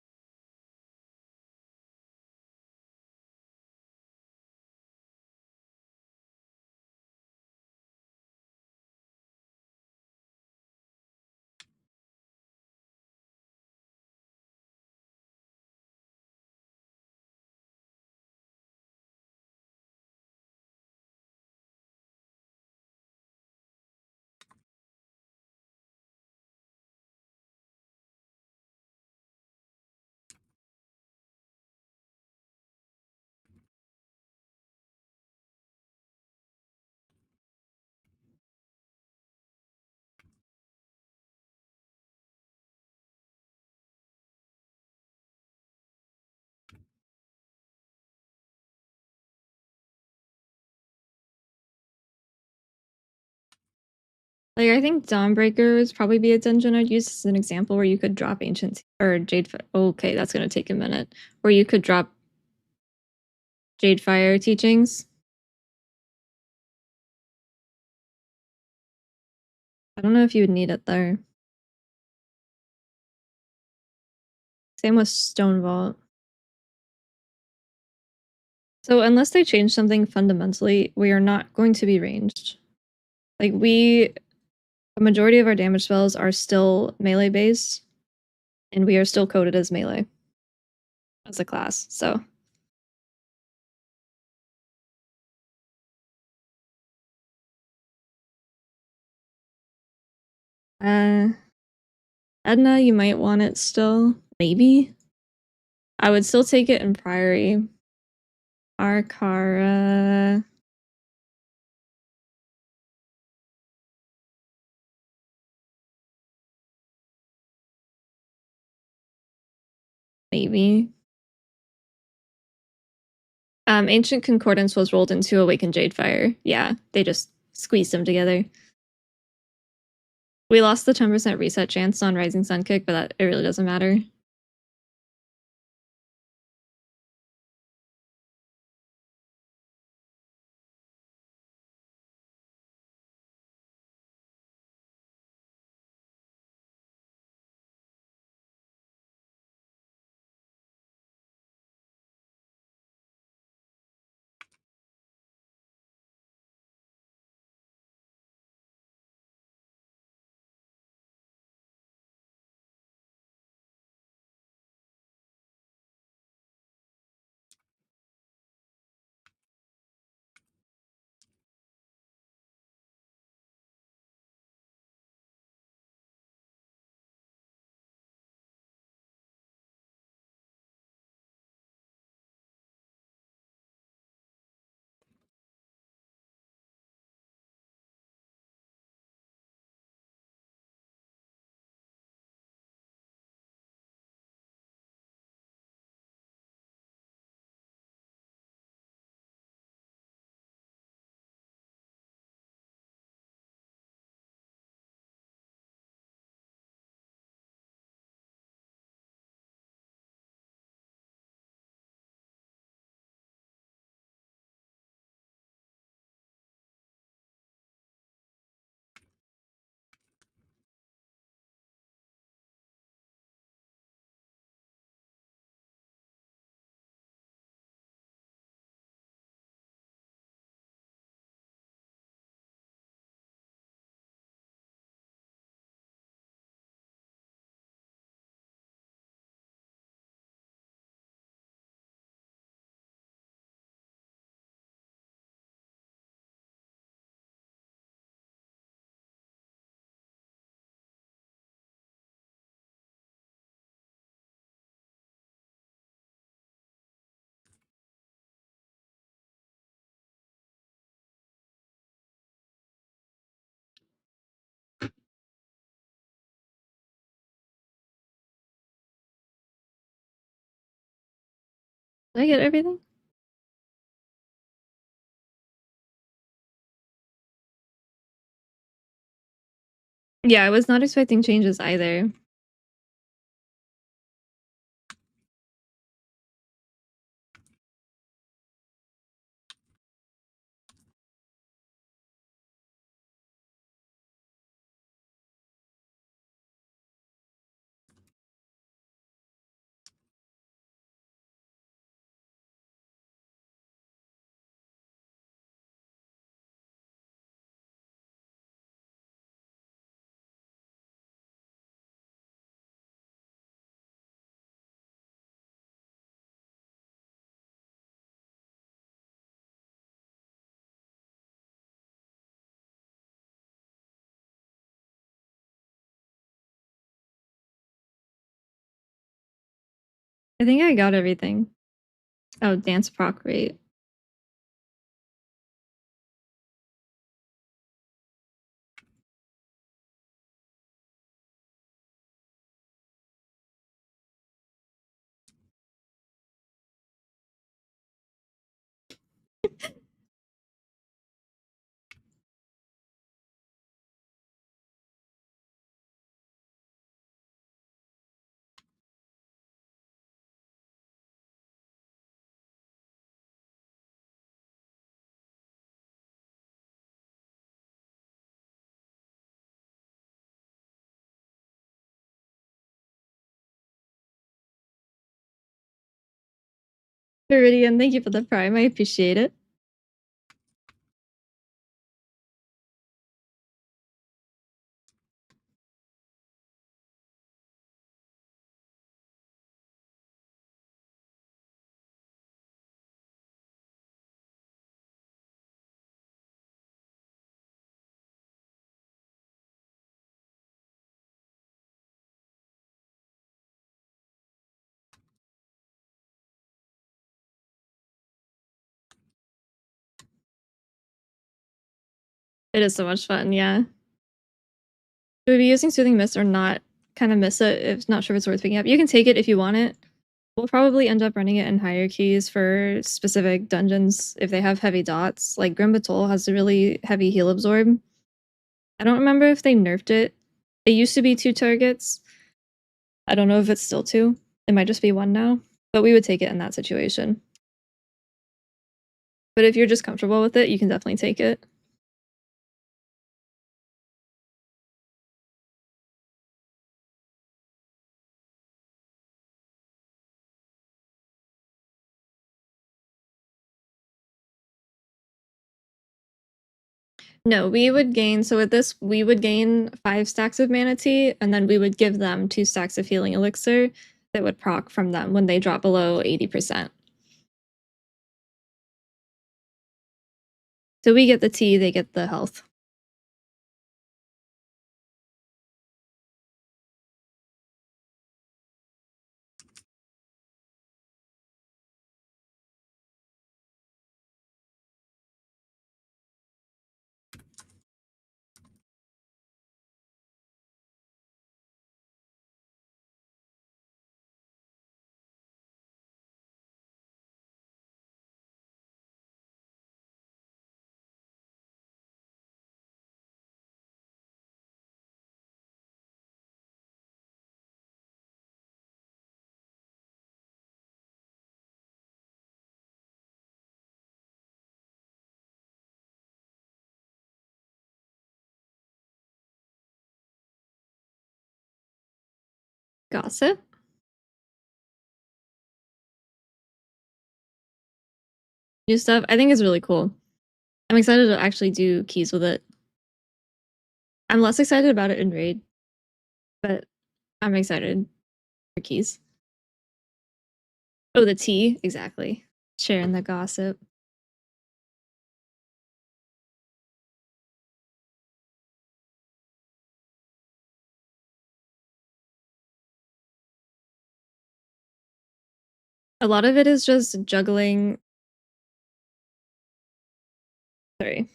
S1: Like, I think Dawnbreaker would probably be a dungeon I'd use as an example where you could drop Ancient or Jade. Okay, that's gonna take a minute. Where you could drop Jade Fire teachings. I don't know if you would need it there. Same with Stone Vault. So unless they change something fundamentally, we are not going to be ranged. Like a majority of our damage spells are still melee based, and we are still coded as melee as a class. So Edna, you might want it still. Maybe. I would still take it in Priory. Arcara. Maybe. Ancient Concordance was rolled into Awakened Jadefire. Yeah, they just squeezed them together. We lost the 10% reset chance on Rising Sun Kick, but it really doesn't matter. Did I get everything? Yeah, I was not expecting changes either. I think I got everything. Oh, dance proc rate. Viridian, thank you for the prime. I appreciate it. It is so much fun, yeah. Should we be using Soothing Mist or not? Kind of miss it. If not sure if it's worth picking up. You can take it if you want it. We'll probably end up running it in hierarchies for specific dungeons if they have heavy dots. Like Grim Batol has a really heavy heal absorb. I don't remember if they nerfed it. It used to be 2 targets. I don't know if it's still 2. It might just be 1 now. But we would take it in that situation. But if you're just comfortable with it, you can definitely take it. No, we would gain, so with this, we would gain 5 stacks of Mana Tea, and then we would give them 2 stacks of Healing Elixir that would proc from them when they drop below 80%. So we get the tea, they get the health. Gossip? New stuff? I think it's really cool. I'm excited to actually do keys with it. I'm less excited about it in Raid, but I'm excited for keys. Oh, the tea? Exactly. Sharing the gossip. A lot of it is just juggling. Sorry.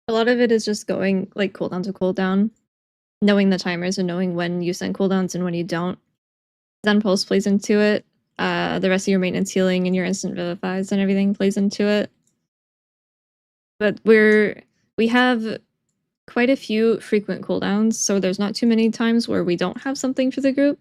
S1: A lot of it is just going like cooldown to cooldown, knowing the timers and knowing when you send cooldowns and when you don't. Zen Pulse plays into it. the rest of your maintenance healing and your instant vivifies and everything plays into it. But we have quite a few frequent cooldowns, so there's not too many times where we don't have something for the group.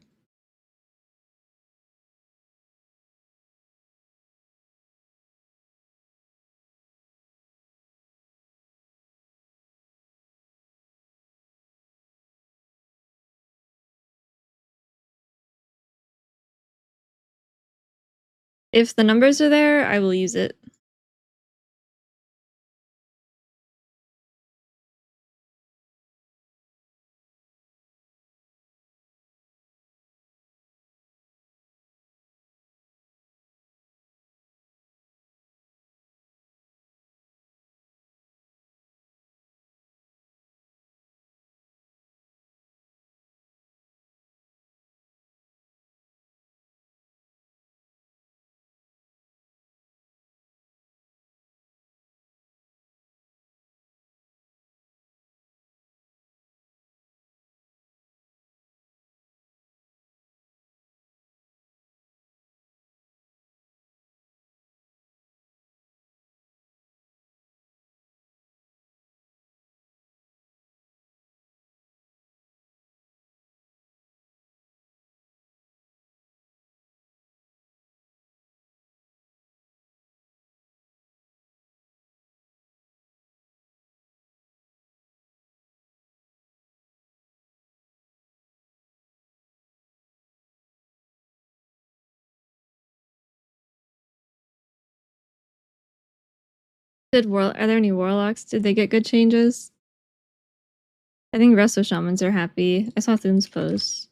S1: If the numbers are there, I will use it. Are there any warlocks? Did they get good changes? I think Resto Shamans are happy. I saw Thune's post.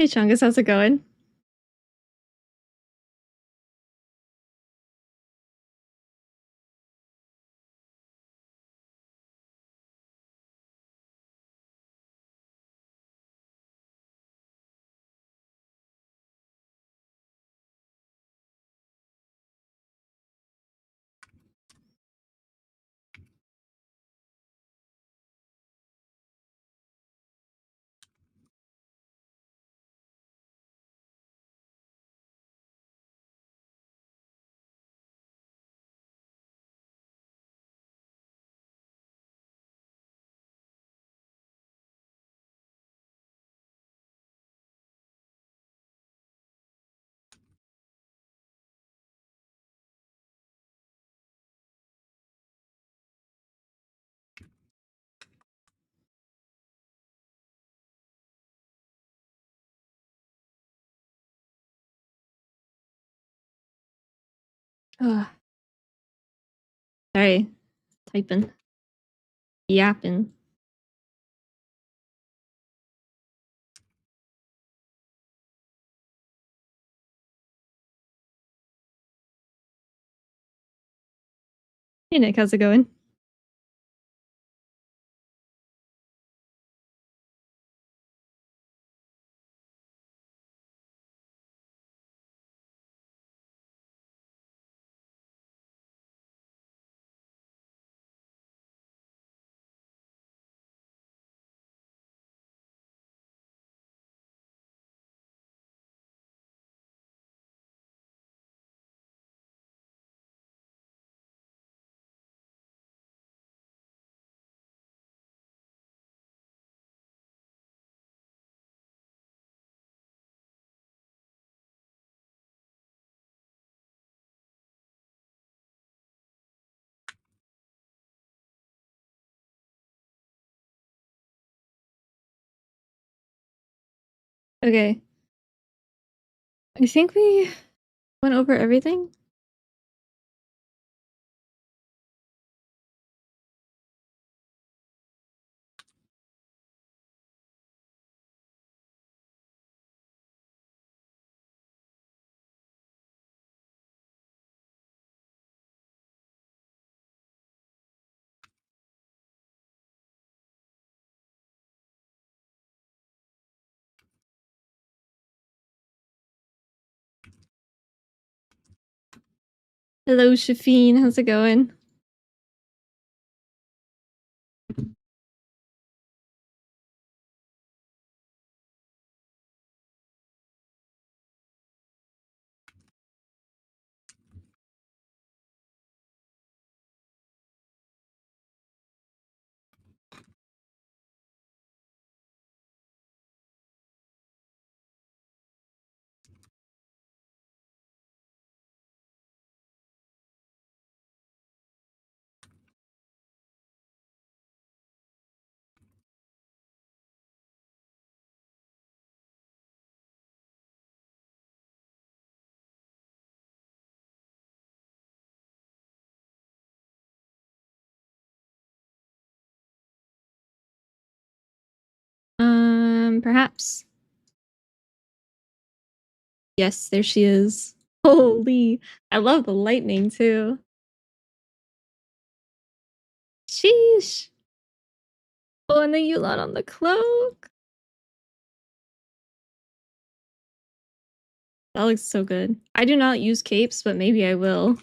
S1: Hey Chungus, how's it going? Ugh. Sorry, typing, yapping. Hey Nick, how's it going? Okay, I think we went over everything. Hello, Shafine, how's it going? Perhaps. Yes, there she is. Holy, I love the lightning too. Sheesh. Oh, and the Yulon on the cloak. That looks so good. I do not use capes, but maybe I will.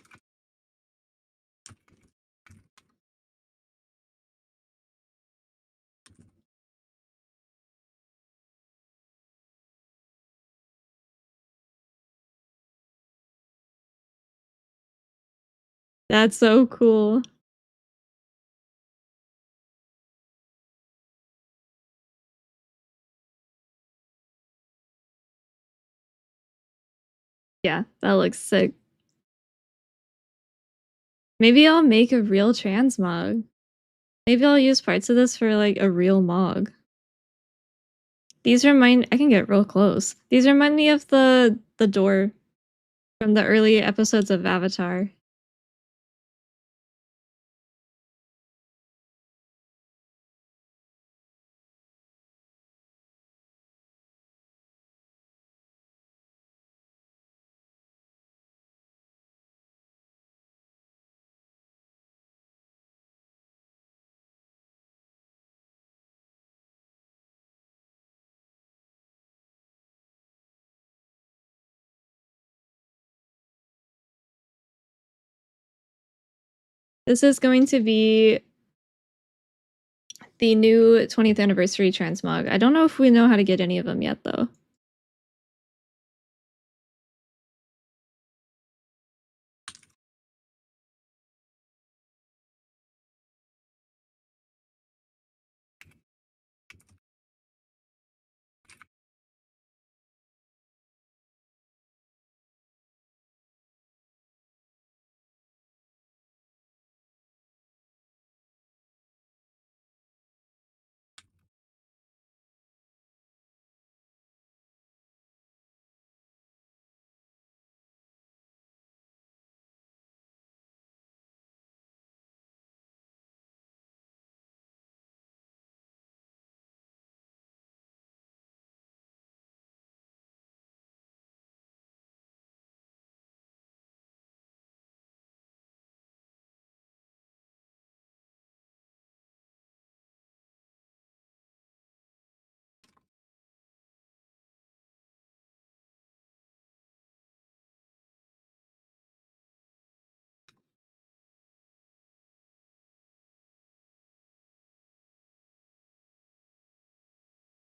S1: That's so cool. Yeah, that looks sick. Maybe I'll make a real transmog. Maybe I'll use parts of this for like a real mog. These remind I can get real close. These remind me of the door from the early episodes of Avatar. This is going to be the new 20th anniversary transmog. I don't know if we know how to get any of them yet though.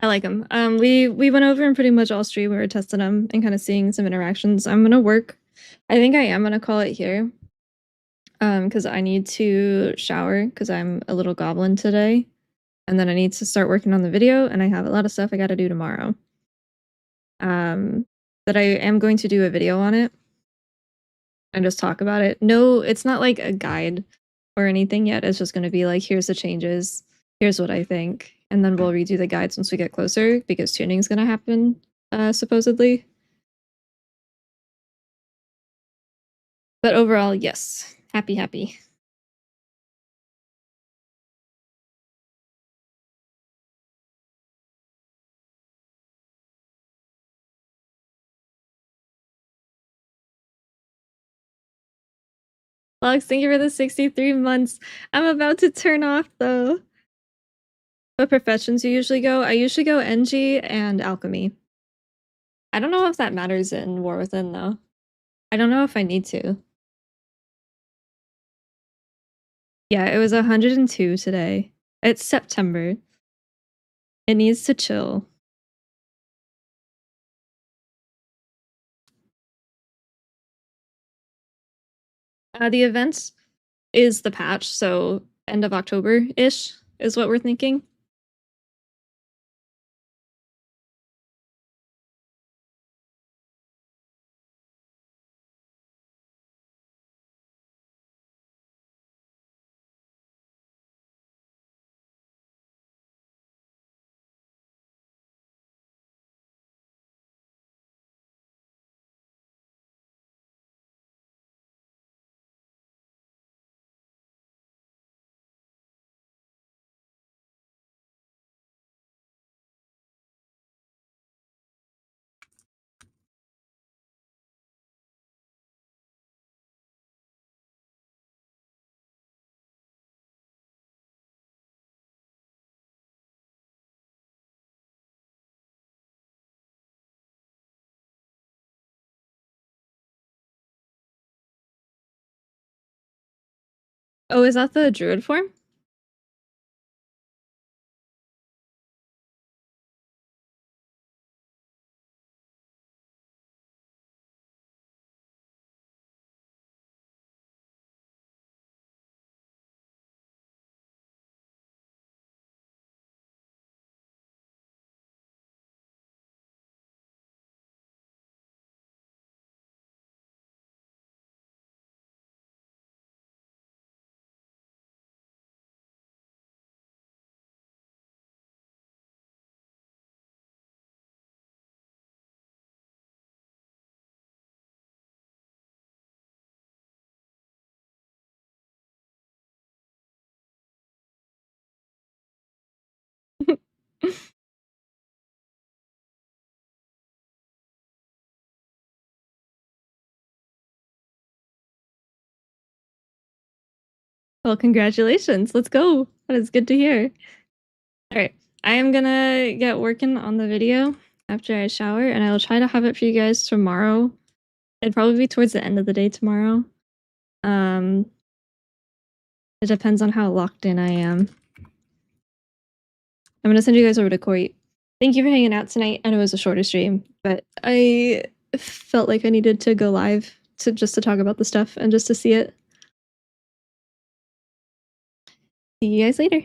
S1: I like them. We went over and pretty much all stream we were testing them and kind of seeing some interactions. I'm gonna work. I think I am gonna call it here. Because I need to shower because I'm a little goblin today, and then I need to start working on the video, and I have a lot of stuff I got to do tomorrow. Um, but I am going to do a video on it and just talk about it. No, it's not like a guide or anything yet. It's just going to be like, here's the changes, here's what I think, and then we'll redo the guides once we get closer because tuning's going to happen, supposedly. But overall, yes, happy. Alex, thank you for the 63 months. I'm about to turn off though. What professions you usually go? I usually go NG and alchemy. I don't know if that matters in War Within though. I don't know if I need to. Yeah, it was 102 today. It's September. It needs to chill. The event is the patch, so end of October-ish is what we're thinking. Oh, is that the druid form? Well, congratulations. Let's go. That is good to hear. All right. I am gonna get working on the video after I shower, and I will try to have it for you guys tomorrow. It'd probably be towards the end of the day tomorrow. Um, it depends on how locked in I am. I'm gonna send you guys over to Corey. Thank you for hanging out tonight. I know it was a shorter stream, but I felt like I needed to go live to talk about the stuff and just to see it. See you guys later.